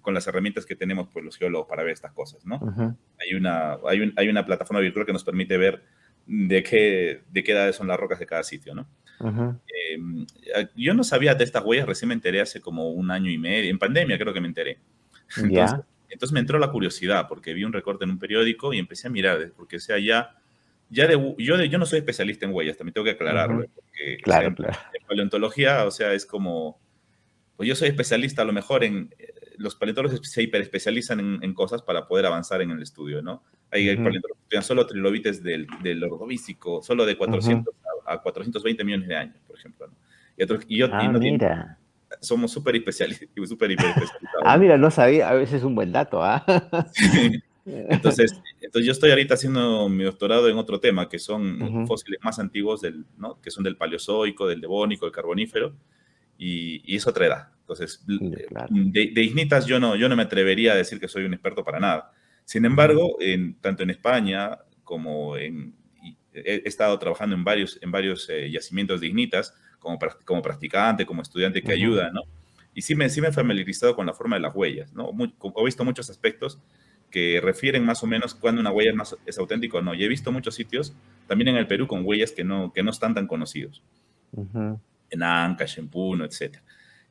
con las herramientas que tenemos pues, los geólogos para ver estas cosas, ¿no? ujú, Hay una plataforma virtual que nos permite ver de qué edades son las rocas de cada sitio, ¿no? ujú. Yo no sabía de estas huellas, recién me enteré hace como un año y medio, en pandemia creo que me enteré. Entonces, Ya, entonces me entró la curiosidad porque vi un recorte en un periódico y empecé a mirar, porque o sea, yo no soy especialista en huellas, también tengo que aclararlo, ujú. porque o sea, Claro, en claro. paleontología, o sea, es como, pues yo soy especialista a lo mejor los paleontólogos se hiperespecializan en cosas para poder avanzar en el estudio, ¿no? Hay Ujú, paleontólogos que estudian solo trilobites del Ordovícico, solo de ujú. 400 a 420 millones de años, por ejemplo, ¿no? Y Ah, no tiene, mira. somos súper hiperespecializados, Ah, ¿no? mira, no sabía. A veces es un buen dato, ¿ah? Entonces yo estoy ahorita haciendo mi doctorado en otro tema, que son Ujú, fósiles más antiguos ¿no? Que son del Paleozoico, del Devónico, del Carbonífero, y es otra edad. Entonces, ya, claro. de ignitas yo no me atrevería a decir que soy un experto para nada. Sin Ujú, embargo, tanto en España como he estado trabajando en varios yacimientos de ignitas, como practicante, como estudiante que ujú, ayuda, ¿no? Y sí me he familiarizado con la forma de las huellas, ¿no? He visto muchos aspectos que refieren más o menos cuando una huella es auténtica o no. Y he visto muchos sitios, también en el Perú, con huellas que no están tan conocidos. En Ancash, en Puno, etc.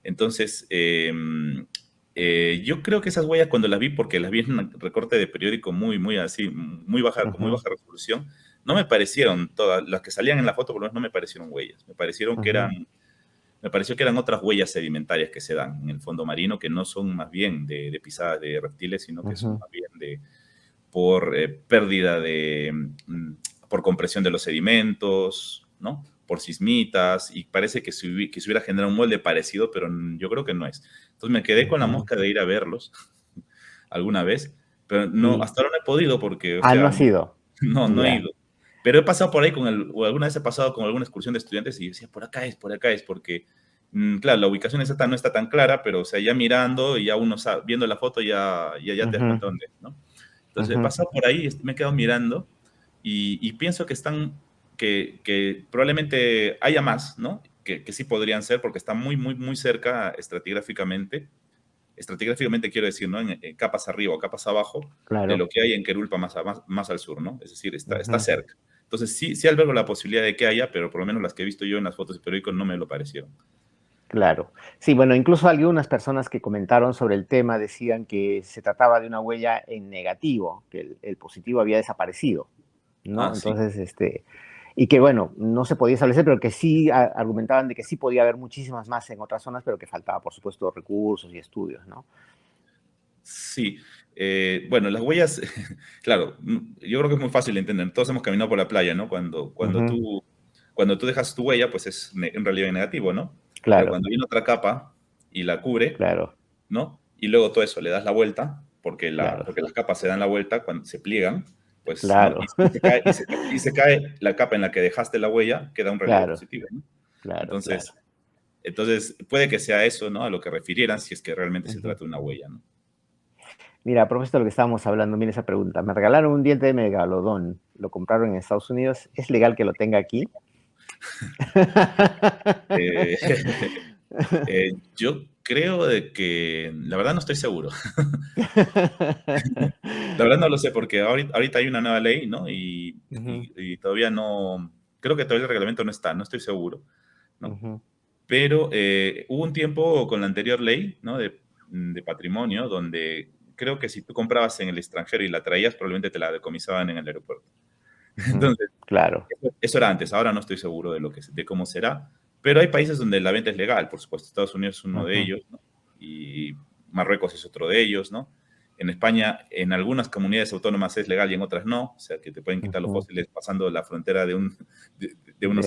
Entonces, yo creo que esas huellas cuando las vi, porque las vi en un recorte de periódico muy así, muy baja, con muy baja resolución, no me parecieron todas, las que salían en la foto por lo menos no me parecieron huellas, me pareció que eran otras huellas sedimentarias que se dan en el fondo marino, que no son más bien de pisadas de reptiles, sino que son más bien por pérdida por compresión de los sedimentos, ¿no? Por sismitas, y parece que se hubiera generado un molde parecido, pero yo creo que no es. Entonces me quedé con la mosca de ir a verlos alguna vez, pero no, hasta ahora no he podido porque, o sea, no ha sido. no he ido. Pero he pasado por ahí o alguna vez he pasado con alguna excursión de estudiantes y yo decía, por acá es, porque, claro, la ubicación exacta no está tan clara, pero, o sea, ya mirando y ya uno sabe, viendo la foto ya te das cuenta dónde, ¿no? Entonces he pasado por ahí, me he quedado mirando y pienso que que probablemente haya más, ¿no? Que sí podrían ser porque están muy cerca estratigráficamente quiero decir, ¿no? En capas arriba o capas abajo de lo que hay en Querulpa más al sur, ¿no? Es decir, está cerca. Entonces sí albergo la posibilidad de que haya, pero por lo menos las que he visto yo en las fotos de periódico no me lo parecieron. Claro. Sí, bueno, incluso algunas personas que comentaron sobre el tema decían que se trataba de una huella en negativo, que el positivo había desaparecido, ¿no? Sí. Entonces, y que bueno, no se podía establecer, pero que sí argumentaban de que sí podía haber muchísimas más en otras zonas, pero que faltaba, por supuesto, recursos y estudios, ¿no? Sí. Bueno, las huellas, claro, yo creo que es muy fácil de entender. Todos hemos caminado por la playa, ¿no? Cuando tú dejas tu huella, pues es en realidad en negativo, ¿no? Pero Claro, cuando viene otra capa y la cubre, claro, ¿no? Y luego todo eso le das la vuelta, porque claro, las capas se dan la vuelta cuando se pliegan, pues, ¿no? claro, Y se cae la capa en la que dejaste la huella, queda un relieve claro, positivo, ¿no? claro, claro. Entonces, puede que sea eso, ¿no? A lo que refirieran, si es que realmente se trata de una huella, ¿no? Mira, a propósito de lo que estábamos hablando, mira esa pregunta. Me regalaron un diente de megalodón. Lo compraron en Estados Unidos. ¿Es legal que lo tenga aquí? Eh, yo creo de que, la verdad no estoy seguro. La verdad no lo sé, porque ahorita hay una nueva ley, ¿no? Y todavía no, creo que todavía el reglamento no está, no estoy seguro, ¿no? Pero hubo un tiempo con la anterior ley, ¿no? De patrimonio, donde creo que si tú comprabas en el extranjero y la traías, probablemente te la decomisaban en el aeropuerto. Entonces, Claro. eso era antes, ahora no estoy seguro de cómo será, pero hay países donde la venta es legal, por supuesto. Estados Unidos es uno de ellos, ¿no? Y Marruecos es otro de ellos, ¿no? En España, en algunas comunidades autónomas es legal y en otras no, o sea que te pueden quitar los fósiles pasando la frontera de unos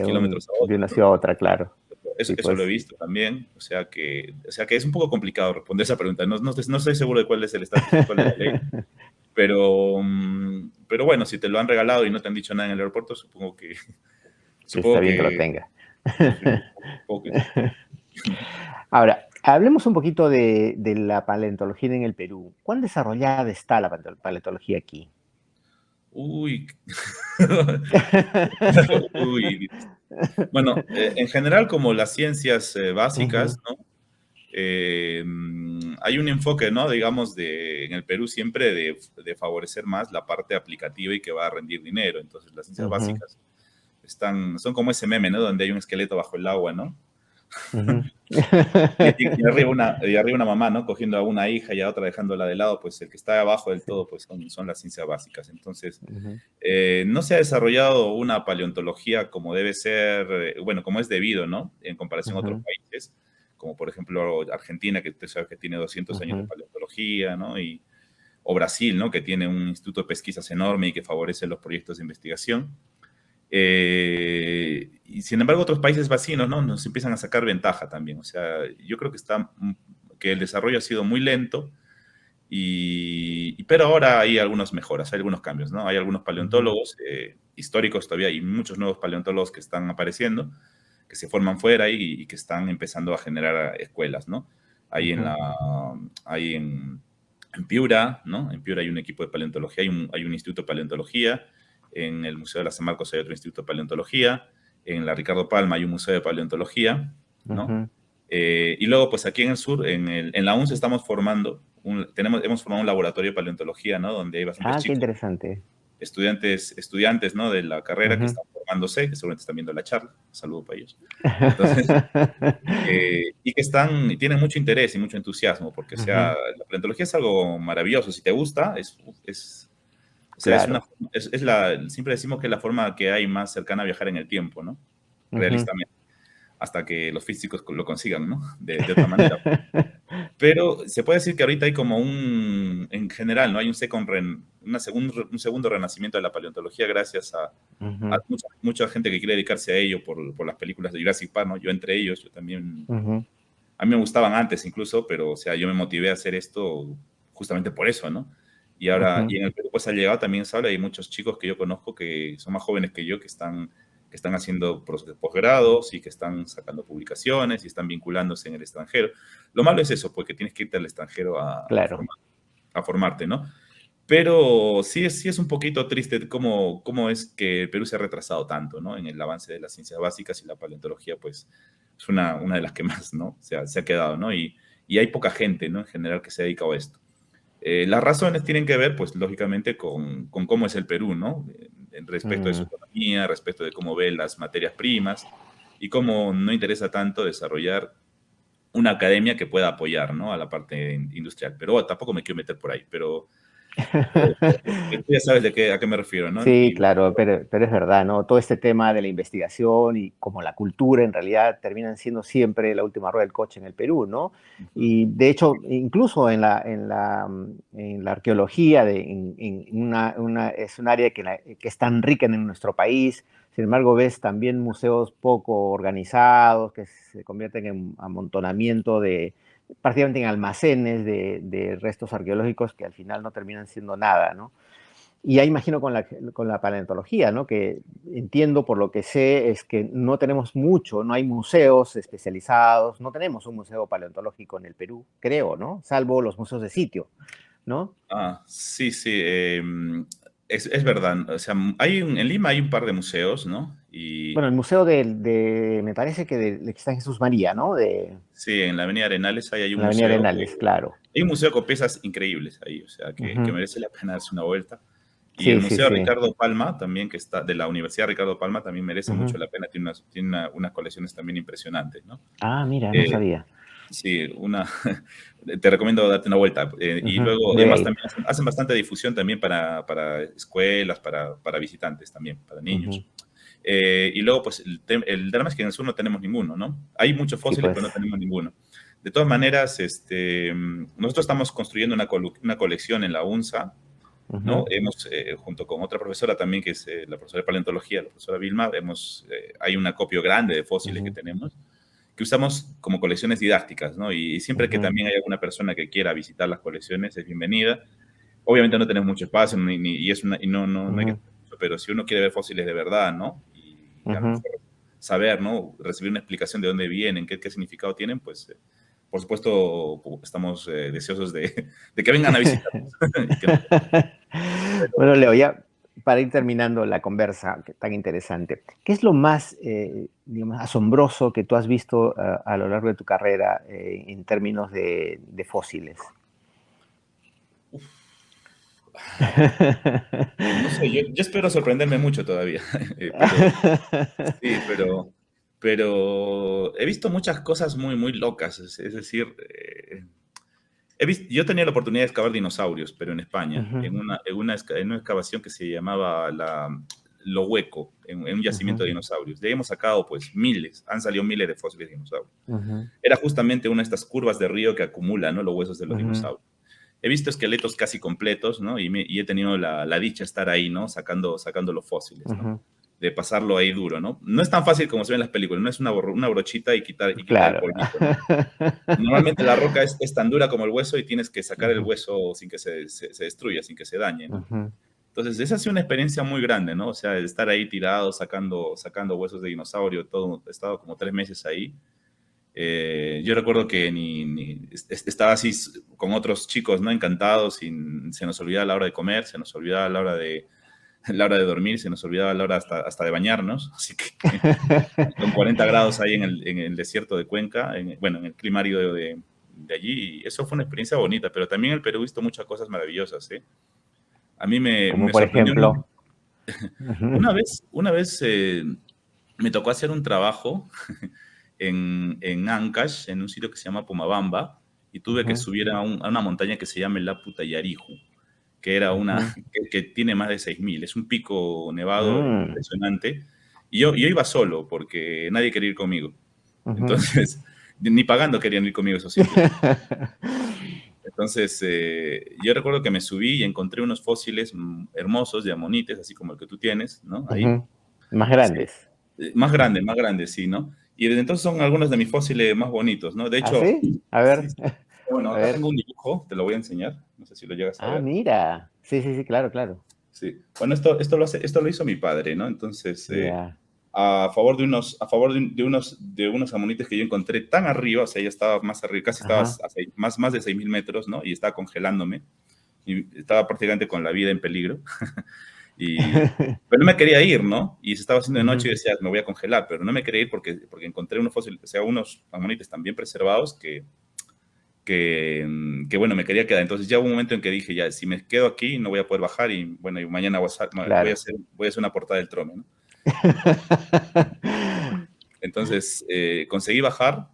kilómetros a De una otros, ciudad a otra, claro. Sí, eso lo he pues. visto también, o sea que es un poco complicado responder esa pregunta. No estoy seguro de cuál es el estatus actual de la ley, pero bueno, si te lo han regalado y no te han dicho nada en el aeropuerto, supongo que Está supongo bien que lo que, tenga. supongo que sí. Ahora, hablemos un poquito de la paleontología en el Perú. ¿Cuán desarrollada está la paleontología aquí? Uy. Uy. Bueno, en general, como las ciencias básicas, ¿no? Hay un enfoque, ¿no? Digamos, en el Perú siempre de favorecer más la parte aplicativa y que va a rendir dinero. Entonces, las ciencias básicas son como ese meme, ¿no? Donde hay un esqueleto bajo el agua, ¿no? Y arriba una mamá, ¿no? Cogiendo a una hija y a otra dejándola de lado, pues el que está abajo del todo, pues son las ciencias básicas. Entonces, no se ha desarrollado una paleontología como debe ser, bueno, como es debido, ¿no? En comparación a otros países, como por ejemplo Argentina, que usted sabe que tiene 200 años de paleontología, ¿no? O Brasil, ¿no? Que tiene un instituto de pesquisas enorme y que favorece los proyectos de investigación. Y sin embargo, otros países vecinos, ¿no? Nos empiezan a sacar ventaja también. O sea, yo creo que el desarrollo ha sido muy lento, pero ahora hay algunas mejoras, hay algunos cambios, ¿no? Hay algunos paleontólogos históricos todavía, y muchos nuevos paleontólogos que están apareciendo, que se forman fuera y que están empezando a generar escuelas, ¿no? Hay en Piura, ¿no? En Piura hay un equipo de paleontología, hay un instituto de paleontología. En el Museo de la San Marcos hay otro instituto de paleontología. En la Ricardo Palma hay un museo de paleontología, ¿no? Y luego, pues aquí en el sur, en la UNS estamos formando hemos formado un laboratorio de paleontología, ¿no? Donde hay bastantes Ah, qué chicos, interesante. estudiantes, ¿no? De la carrera que Ujú. están formándose, que seguramente están viendo la charla. Un saludo para ellos. Entonces, y que tienen mucho interés y mucho entusiasmo, porque, o sea, Ujú. la paleontología es algo maravilloso. Si te gusta, o sea, Claro. siempre decimos que es la forma que hay más cercana a viajar en el tiempo, ¿no? Ujú. Realistamente, hasta que los físicos lo consigan, ¿no? De otra manera. Pero se puede decir que ahorita hay como en general, ¿no? Hay un segundo renacimiento de la paleontología gracias a Ujú. mucha gente que quiere dedicarse a ello por las películas de Jurassic Park, ¿no? Yo entre ellos, yo también, Ujú. a mí me gustaban antes incluso, pero, o sea, yo me motivé a hacer esto justamente por eso, ¿no? Y ahora, Ujú. y en el Perú pues ha llegado también, se habla, hay muchos chicos que yo conozco que son más jóvenes que yo, que están haciendo procesos de posgrados y que están sacando publicaciones y están vinculándose en el extranjero. Lo malo es eso, porque tienes que irte al extranjero Claro. a formarte, ¿no? Pero sí es un poquito triste cómo es que el Perú se ha retrasado tanto, ¿no? En el avance de las ciencias básicas y la paleontología, pues, es una de las que más, ¿no? Se ha quedado, ¿no? Y hay poca gente, ¿no? En general que se ha dedicado a esto. Las razones tienen que ver, pues, lógicamente, con cómo es el Perú, ¿no? Respecto de su Mm. economía, respecto de cómo ve las materias primas y cómo no interesa tanto desarrollar una academia que pueda apoyar, ¿no? A la parte industrial. Pero bueno, tampoco me quiero meter por ahí, pero tú ya sabes a qué me refiero, ¿no? Sí, claro, pero es verdad, ¿no? Todo este tema de la investigación y como la cultura en realidad terminan siendo siempre la última rueda del coche en el Perú, ¿no? Ujú. Y de hecho, incluso en la arqueología, es un área que es tan rica en nuestro país. Sin embargo, ves también museos poco organizados que se convierten en amontonamiento prácticamente en almacenes de restos arqueológicos que al final no terminan siendo nada, ¿no? Y ya imagino con la paleontología, ¿no? Que entiendo por lo que sé es que no tenemos mucho, no hay museos especializados, no tenemos un museo paleontológico en el Perú, creo, ¿no? Salvo los museos de sitio, ¿no? Sí, sí, es verdad. O sea, en Lima hay un par de museos, ¿no? Y Bueno, el museo me parece que que está en Jesús María, ¿no? sí, en la Avenida Arenales hay En un la Avenida museo Arenales, claro. hay un museo con piezas increíbles ahí, o sea, que Ujú. merece la pena darse una vuelta. Y el Sí, sí, Museo sí. Ricardo Palma, también que está de la Universidad Ricardo Palma, también merece Ujú. mucho la pena. Tiene unas colecciones también impresionantes, ¿no? Ah, mira, no Eh, sabía. sí, te recomiendo darte una vuelta. Y Ujú. luego, Voy a además, ir. también hacen bastante difusión también para escuelas, para visitantes también, para Ujú. niños. Y luego, pues, el drama es que en el sur no tenemos ninguno, ¿no? Hay muchos Sí, fósiles, pues. pero no tenemos ninguno. De todas maneras, nosotros estamos construyendo una colección en la UNSA, ¿no? Ujú. Junto con otra profesora también, que es la profesora de paleontología, la profesora Vilma, hay un acopio grande de fósiles que Ujú. tenemos, que usamos como colecciones didácticas, ¿no? Y siempre que Ujú. también hay alguna persona que quiera visitar las colecciones, es bienvenida. Obviamente no tenemos mucho espacio y no hay que Ujú. tener mucho, pero si uno quiere ver fósiles de verdad, ¿no? Y a lo Ujú. mejor saber, ¿no? Recibir una explicación de dónde vienen, qué significado tienen, pues, por supuesto, estamos deseosos de que vengan a visitarnos y que nos Bueno, Leo, ya para ir terminando la conversa tan interesante, ¿qué es lo más, digamos, asombroso que tú has visto a lo largo de tu carrera en términos de fósiles? No sé, yo espero sorprenderme mucho todavía, pero sí, pero he visto muchas cosas muy, muy locas, es decir, yo tenía la oportunidad de excavar dinosaurios, pero en España, Ujú. en una excavación que se llamaba Lo Hueco, en un yacimiento Ujú. de dinosaurios. De ahí hemos sacado, pues, han salido miles de fósiles de dinosaurios. Ujú. Era justamente una de estas curvas de río que acumulan, ¿no? Los huesos de los Ujú. dinosaurios. He visto esqueletos casi completos, ¿no? Y he tenido la dicha de estar ahí, ¿no? Sacando los fósiles, ¿no? Ujú. De pasarlo ahí duro, ¿no? No es tan fácil como se ve en las películas, no es una brochita y quitar el Claro. polvito, ¿no? Normalmente la roca es tan dura como el hueso y tienes que sacar el Ujú. sin que se destruya, sin que se dañe, ¿no? Ujú. Entonces, esa ha sido una experiencia muy grande, ¿no? O sea, estar ahí tirado, sacando huesos de dinosaurio, todo, he estado como 3 meses ahí. Yo recuerdo que estaba así con otros chicos, ¿no? Encantados, se nos olvidaba la hora de comer, se nos olvidaba la hora la hora de dormir, se nos olvidaba la hora hasta de bañarnos, así que con 40 grados ahí en el desierto de Cuenca, bueno, en el clima árido de allí. Y eso fue una experiencia bonita, pero también el Perú ha visto muchas cosas maravillosas, ¿eh? A mí Como me por sorprendió ejemplo. Ujú, una vez me tocó hacer un trabajo en Ancash, en un sitio que se llama Pomabamba, y tuve que ujú, subir a una montaña que se llama el Lapu Tayarijo, que era ujú, que tiene más de 6.000. Es un pico nevado mm, impresionante. Y yo iba solo porque nadie quería ir conmigo. ujú. Entonces, ni pagando querían ir conmigo a esos sitios. Entonces, yo recuerdo que me subí y encontré unos fósiles hermosos de amonites, así como el que tú tienes, ¿no? Ahí. Ujú. Más Sí. grandes. Más grandes, sí, ¿no? Y desde entonces son algunos de mis fósiles más bonitos, ¿no? De ¿Ah, hecho, sí? A sí, ver, sí. Bueno, a acá ver. tengo un dibujo, te lo voy a enseñar, no sé si lo llegas a Ah, ver. mira. Sí, sí, sí, claro, claro. Sí. Bueno, esto lo hizo mi padre, ¿no? Entonces, Ya. de unos amonites que yo encontré tan arriba, o sea, ya estaba más arriba, casi estaba Ajá. más de 6.000 metros, ¿no? Y estaba congelándome, y estaba prácticamente con la vida en peligro. Pero no me quería ir, ¿no? Y se estaba haciendo de noche y Ujú. decía, me voy a congelar, pero no me quería ir porque encontré unos fósiles, o sea, unos amonites tan bien preservados que, bueno, me quería quedar. Entonces ya hubo un momento en que dije, ya, si me quedo aquí no voy a poder bajar y, bueno, y mañana Claro. voy a hacer una portada del Trome, ¿no? Entonces conseguí bajar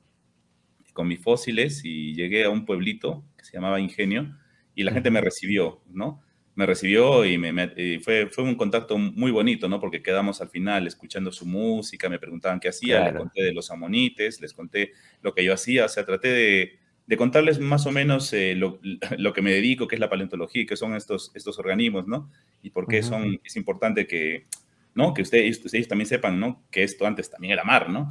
con mis fósiles y llegué a un pueblito que se llamaba Ingenio y la gente me Ujú. recibió, ¿no? Me recibió y y fue un contacto muy bonito, ¿no? Porque quedamos al final escuchando su música, me preguntaban qué hacía, les Claro. conté de los amonites, les conté lo que yo hacía, o sea, traté de contarles más o menos lo que me dedico, que es la paleontología, que son estos organismos, ¿no? Y por qué Ujú. es importante que, ¿no? Que ustedes también sepan, ¿no? Que esto antes también era mar, ¿no?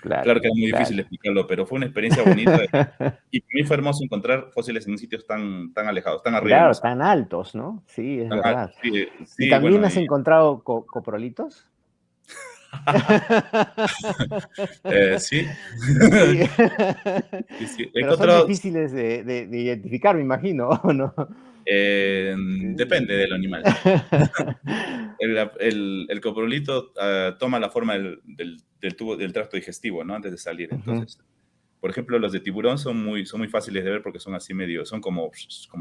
Claro Claro, que era muy difícil claro. explicarlo, pero fue una experiencia bonita y para mí fue hermoso encontrar fósiles en sitios tan alejados, tan arriba en Claro, los tan altos, ¿no? Sí, es tan altos. verdad. Sí, ¿Y sí, también bueno, has encontrado coprolitos? sí. Sí. Sí, sí. He Pero son encontrado, difíciles de identificar, me imagino, ¿o no? depende del animal. El coprolito toma la forma del tubo, del tracto digestivo, ¿no? Antes de salir. Ujú. Entonces, por ejemplo, los de tiburón son muy fáciles de ver porque son así son como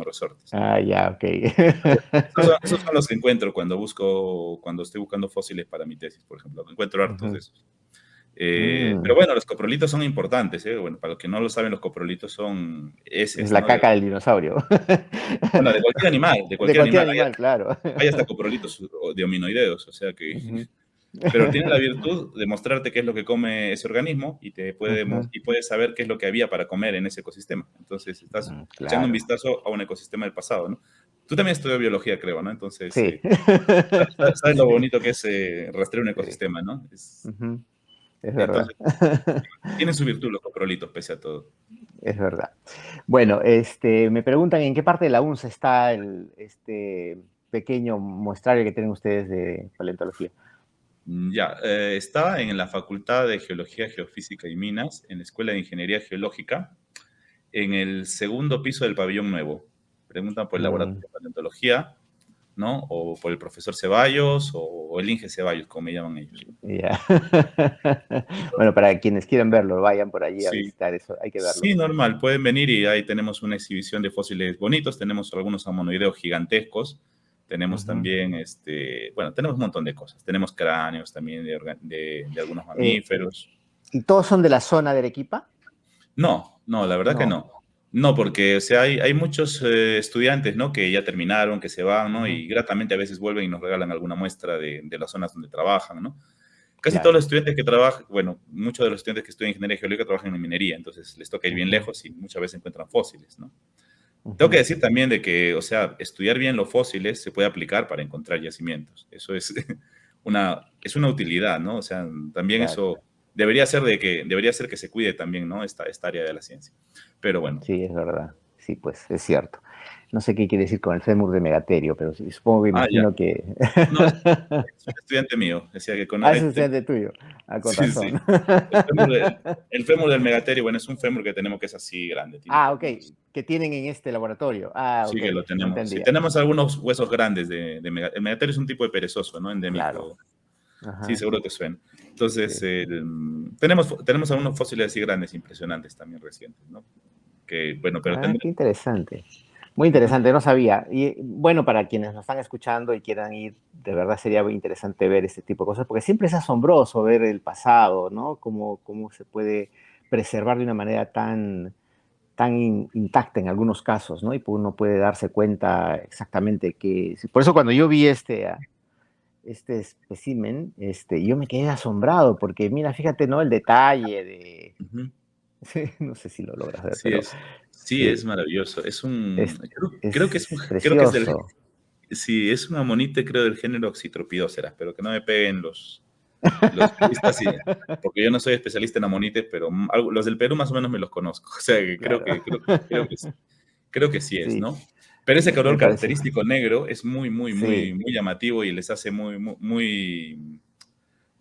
resortes, ¿no? Ah, ya, ok. Esos son los que encuentro cuando estoy buscando fósiles para mi tesis, por ejemplo. Encuentro hartos de Ujú. esos. Pero Mm, bueno, los coprolitos son importantes, ¿eh? Bueno, para los que no lo saben, los coprolitos son es heces, la ¿no? caca del dinosaurio. Bueno, de cualquier animal, de De cualquier cualquier animal. animal, claro. Hay hasta coprolitos de hominoideos, o sea que... Ujú. Pero tiene la virtud de mostrarte qué es lo que come ese organismo Ujú. y puedes saber qué es lo que había para comer en ese ecosistema. Entonces, estás echando un Claro, vistazo a un ecosistema del pasado, ¿no? Tú también estudias biología, creo, ¿no? Entonces, sí. sabes lo bonito que es rastrear un Sí. ecosistema, ¿no? Ujú. Es verdad. Entonces, tienen su virtud los coprolitos, pese a todo. Es verdad. Bueno, me preguntan en qué parte de la UNSA está este pequeño muestrario que tienen ustedes de paleontología. Ya, está en la Facultad de Geología, Geofísica y Minas, en la Escuela de Ingeniería Geológica, en el segundo piso del pabellón nuevo. Preguntan por el Mm, laboratorio de paleontología, ¿no? O por el profesor Ceballos o el Inge Ceballos, como me llaman ellos. ya. Bueno, para quienes quieran verlo, vayan por allí a Sí, visitar eso, hay que verlo. sí, normal, pueden venir y ahí tenemos una exhibición de fósiles bonitos, tenemos algunos ammonoideos gigantescos, tenemos Ujú. también, bueno, tenemos un montón de cosas, tenemos cráneos también de algunos Eh, mamíferos. ¿Y todos son de la zona de Arequipa? No, no, la verdad que No. no. No, porque o sea, hay muchos estudiantes, ¿no? Que ya terminaron, que se van, ¿no? Ujú. Y gratamente a veces vuelven y nos regalan alguna muestra de las zonas donde trabajan, ¿no? Casi todos Claro. los estudiantes que trabajan, bueno, muchos de los estudiantes que estudian ingeniería geológica trabajan en minería, entonces les toca ir bien Ujú, lejos y muchas veces encuentran fósiles, ¿no? Tengo que ujú. decir también de que, o sea, estudiar bien los fósiles se puede aplicar para encontrar yacimientos. Eso es es una utilidad, ¿no? O sea, también Claro. eso debería ser que se cuide también, ¿no? Esta área de la ciencia. Pero bueno. Sí, es verdad. Sí, pues es cierto. No sé qué quiere decir con el fémur de Megaterio, pero sí, supongo que Ah, ya. imagino que. No, es un estudiante mío. Decía que con... Ah, es estudiante tuyo. Ah, con sí, sí. razón. El fémur, el fémur del megaterio, bueno, es un fémur que tenemos que es así grande, tiene Ah, ok. colmillos. Que tienen en este laboratorio. Ah, Sí ok. que lo No tenemos. Sí, entendía. tenemos algunos huesos grandes el megaterio es un tipo de perezoso, ¿no? Claro. Endémico. Sí, Ajá. seguro te suena. Entonces, Sí. tenemos algunos fósiles así grandes, impresionantes también recientes, ¿no? Que, bueno, pero Ah, tendré... qué interesante. Muy interesante, no sabía. Y bueno, para quienes nos están escuchando y quieran ir, de verdad sería muy interesante ver este tipo de cosas, porque siempre es asombroso ver el pasado, ¿no? Cómo se puede preservar de una manera tan intacta en algunos casos, ¿no? Y uno puede darse cuenta exactamente que... Por eso cuando yo vi este espécimen, yo me quedé asombrado, porque mira, fíjate, ¿no? El detalle de... Ujú. no sé si lo logras ver, Sí pero es, sí sí, es maravilloso. Creo que es creo que es del, precioso. sí, es una monite, creo, del género Oxytropidóceras, pero que no me peguen los turistas, sí, porque yo no soy especialista en amonites, pero los del Perú más o menos me los conozco. O sea, que Claro, creo que sí es, sí, ¿no? Pero ese color me parece. característico negro es muy, muy, muy, Sí, muy llamativo y les hace muy, muy, muy,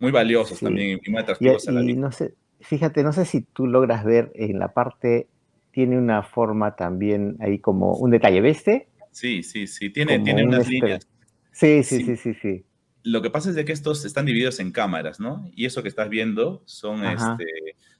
muy valiosos sí. también y muy atractivos a la Y vista. no sé, fíjate, no sé si tú logras ver en la parte, tiene una forma también ahí como un detalle, ¿viste? Sí, sí, sí, Como tiene un unas líneas. Sí, sí, Sí, sí, sí, sí. lo que pasa es de que estos están divididos en cámaras, ¿no? Y eso que estás viendo Ajá.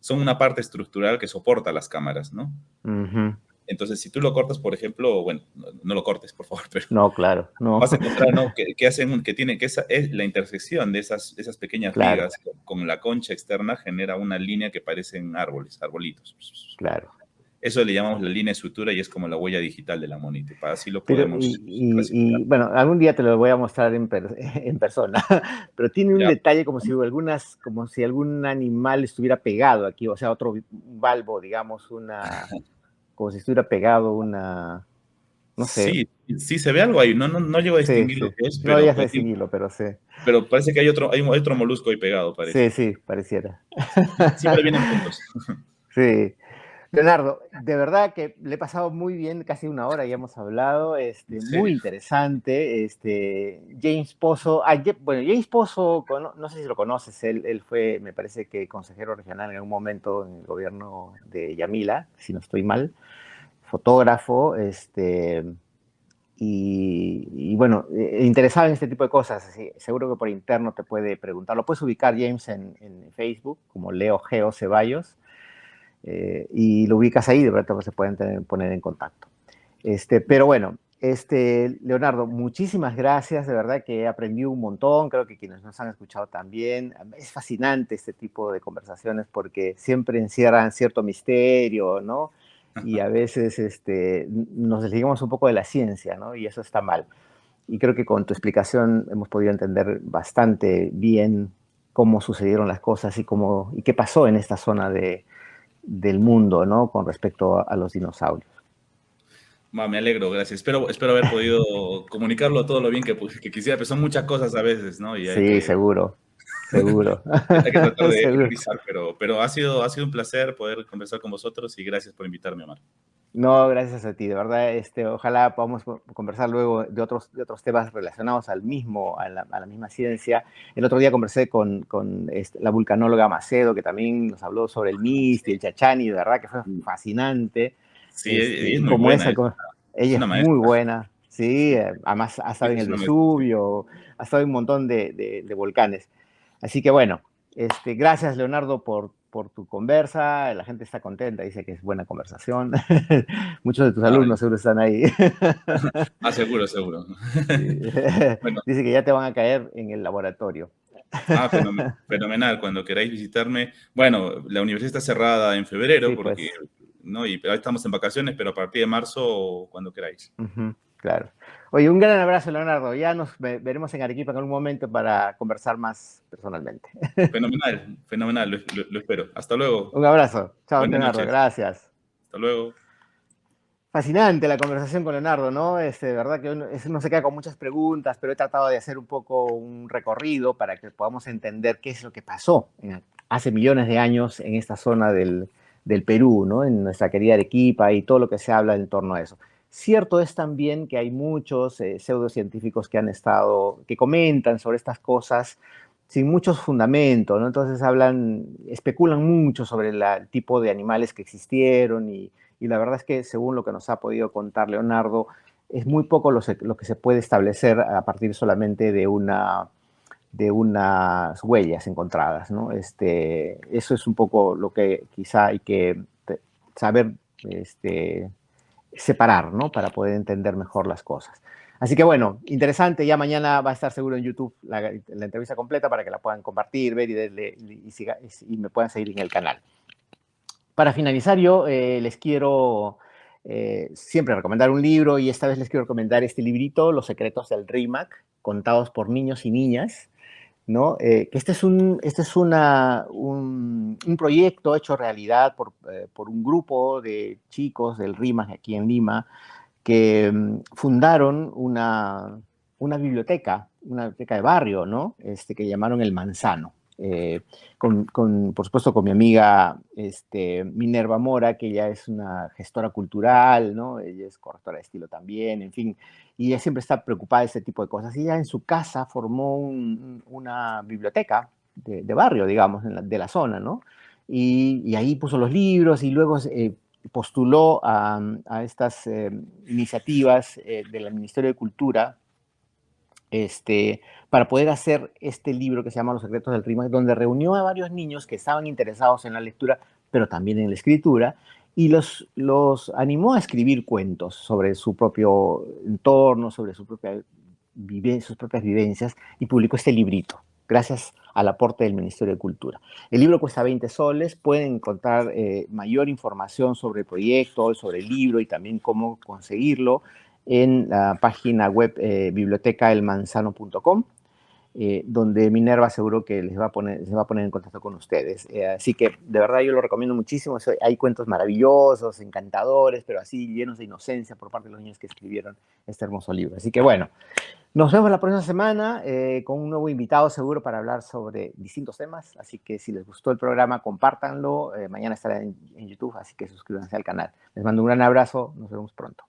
son una parte estructural que soporta las cámaras, ¿no? Ujú. Entonces, si tú lo cortas, por ejemplo, bueno, no lo cortes, por favor, pero No, claro, no. vas a encontrar, ¿no? Que hacen, que tiene, que esa es la intersección de esas pequeñas Claro, ligas con la concha externa genera una línea que parecen árboles, arbolitos. claro. Eso le llamamos la línea de sutura y es como la huella digital de la monite. Para así lo Pero, podemos clasificar. bueno, algún día te lo voy a mostrar en persona, pero tiene un Ya. detalle como si algún animal estuviera pegado aquí, o sea, otro valvo, digamos, como si estuviera pegado no sé, Sí, sí se ve algo ahí. No llego a sí, distinguir lo sí, que es, no habías distinguirlo, pero sí, pero parece que hay otro molusco ahí pegado, parece. sí, sí, pareciera. Siempre vienen juntos. Sí. Leonardo, de verdad que le he pasado muy bien, casi una hora ya hemos hablado, ¿En muy serio? interesante, James Pozo, bueno, James Pozo, no sé si lo conoces, él fue, me parece que consejero regional en algún momento en el gobierno de Yamila, si no estoy mal, fotógrafo, y bueno, interesado en este tipo de cosas, así, seguro que por interno te puede preguntar, lo puedes ubicar James en Facebook como Leo Geo Ceballos, y lo ubicas ahí, de verdad se pueden poner en contacto. Pero bueno, Leonardo, muchísimas gracias, de verdad que he aprendido un montón, creo que quienes nos han escuchado también. Es fascinante este tipo de conversaciones porque siempre encierran cierto misterio, ¿no? Y a veces nos desligamos un poco de la ciencia, ¿no? Y eso está mal. Y creo que con tu explicación hemos podido entender bastante bien cómo sucedieron las cosas y qué pasó en esta zona del mundo, ¿no? Con respecto a los dinosaurios. Me alegro, gracias. Espero haber podido comunicarlo todo lo bien que quisiera, pero son muchas cosas a veces, ¿no? Y Sí, seguro, seguro, hay que tratar de seguro. priorizar, pero ha sido un placer poder conversar con vosotros y gracias por invitarme, Omar. No, gracias a ti, de verdad, ojalá podamos conversar luego de otros temas relacionados a la misma ciencia. El otro día conversé con la vulcanóloga Macedo, que también nos habló sobre el MIST y el Chachani, de verdad que fue fascinante. Sí, ella es Y muy como buena, es ella una es muy maestra. buena, sí, Sí, además ha sí, estado en es el una maestra, sí. Vesubio, ha estado en un montón de volcanes. Así que bueno, gracias Leonardo por tu conversa, la gente está contenta, dice que es buena conversación. Muchos de tus Ay, alumnos seguro están ahí. seguro, seguro. Sí. Bueno, Dice que ya te van a caer en el laboratorio. fenomenal, cuando queráis visitarme. Bueno, la universidad está cerrada en febrero Sí, pues. porque, ¿no? Y ahora estamos en vacaciones, pero a partir de marzo, cuando queráis. Ujú, claro. Oye, un gran abrazo, Leonardo. Ya nos veremos en Arequipa en algún momento para conversar más personalmente. Fenomenal, fenomenal, lo espero. Hasta luego. Un abrazo. Chao, Buenas Leonardo. noches. Gracias. Hasta luego. Fascinante la conversación con Leonardo, ¿no? De verdad que uno se queda con muchas preguntas, pero he tratado de hacer un poco un recorrido para que podamos entender qué es lo que pasó hace millones de años en esta zona del Perú, ¿no? En nuestra querida Arequipa y todo lo que se habla en torno a eso. Cierto es también que hay muchos pseudocientíficos que comentan sobre estas cosas sin muchos fundamentos, ¿no? Entonces especulan mucho sobre el tipo de animales que existieron y la verdad es que según lo que nos ha podido contar Leonardo, es muy poco lo que se puede establecer a partir solamente de unas huellas encontradas, ¿no? Eso es un poco lo que quizá hay que saber separar, ¿no? Para poder entender mejor las cosas. Así que bueno, interesante, ya mañana va a estar seguro en YouTube la entrevista completa para que la puedan compartir, ver y me puedan seguir en el canal. Para finalizar, yo les quiero siempre recomendar un libro y esta vez les quiero recomendar este librito, Los secretos del RIMAC, contados por niños y niñas, ¿no? Que este es un proyecto hecho realidad por un grupo de chicos del RIMAC aquí en Lima, que fundaron una biblioteca de barrio, ¿no? Que llamaron El Manzano. Por supuesto, con mi amiga Minerva Mora, que ella es una gestora cultural, ¿no? Ella es correctora de estilo también, en fin, y ella siempre está preocupada de ese tipo de cosas. Y ella en su casa formó una biblioteca de barrio, digamos, de la zona, ¿no? Y ahí puso los libros y luego postuló a estas iniciativas del Ministerio de Cultura para poder hacer este libro que se llama Los secretos del RIMAC, donde reunió a varios niños que estaban interesados en la lectura, pero también en la escritura, y los animó a escribir cuentos sobre su propio entorno, sobre sus propias vivencias, y publicó este librito, gracias al aporte del Ministerio de Cultura. El libro cuesta 20 soles, pueden encontrar mayor información sobre el proyecto, sobre el libro y también cómo conseguirlo en la página web bibliotecaelmanzano.com, donde Minerva seguro que se va a poner en contacto con ustedes. Así que de verdad yo lo recomiendo muchísimo. Hay cuentos maravillosos, encantadores, pero así llenos de inocencia por parte de los niños que escribieron este hermoso libro. Así que bueno, nos vemos la próxima semana con un nuevo invitado seguro para hablar sobre distintos temas. Así que si les gustó el programa, compártanlo. Mañana estará en YouTube, así que suscríbanse al canal. Les mando un gran abrazo. Nos vemos pronto.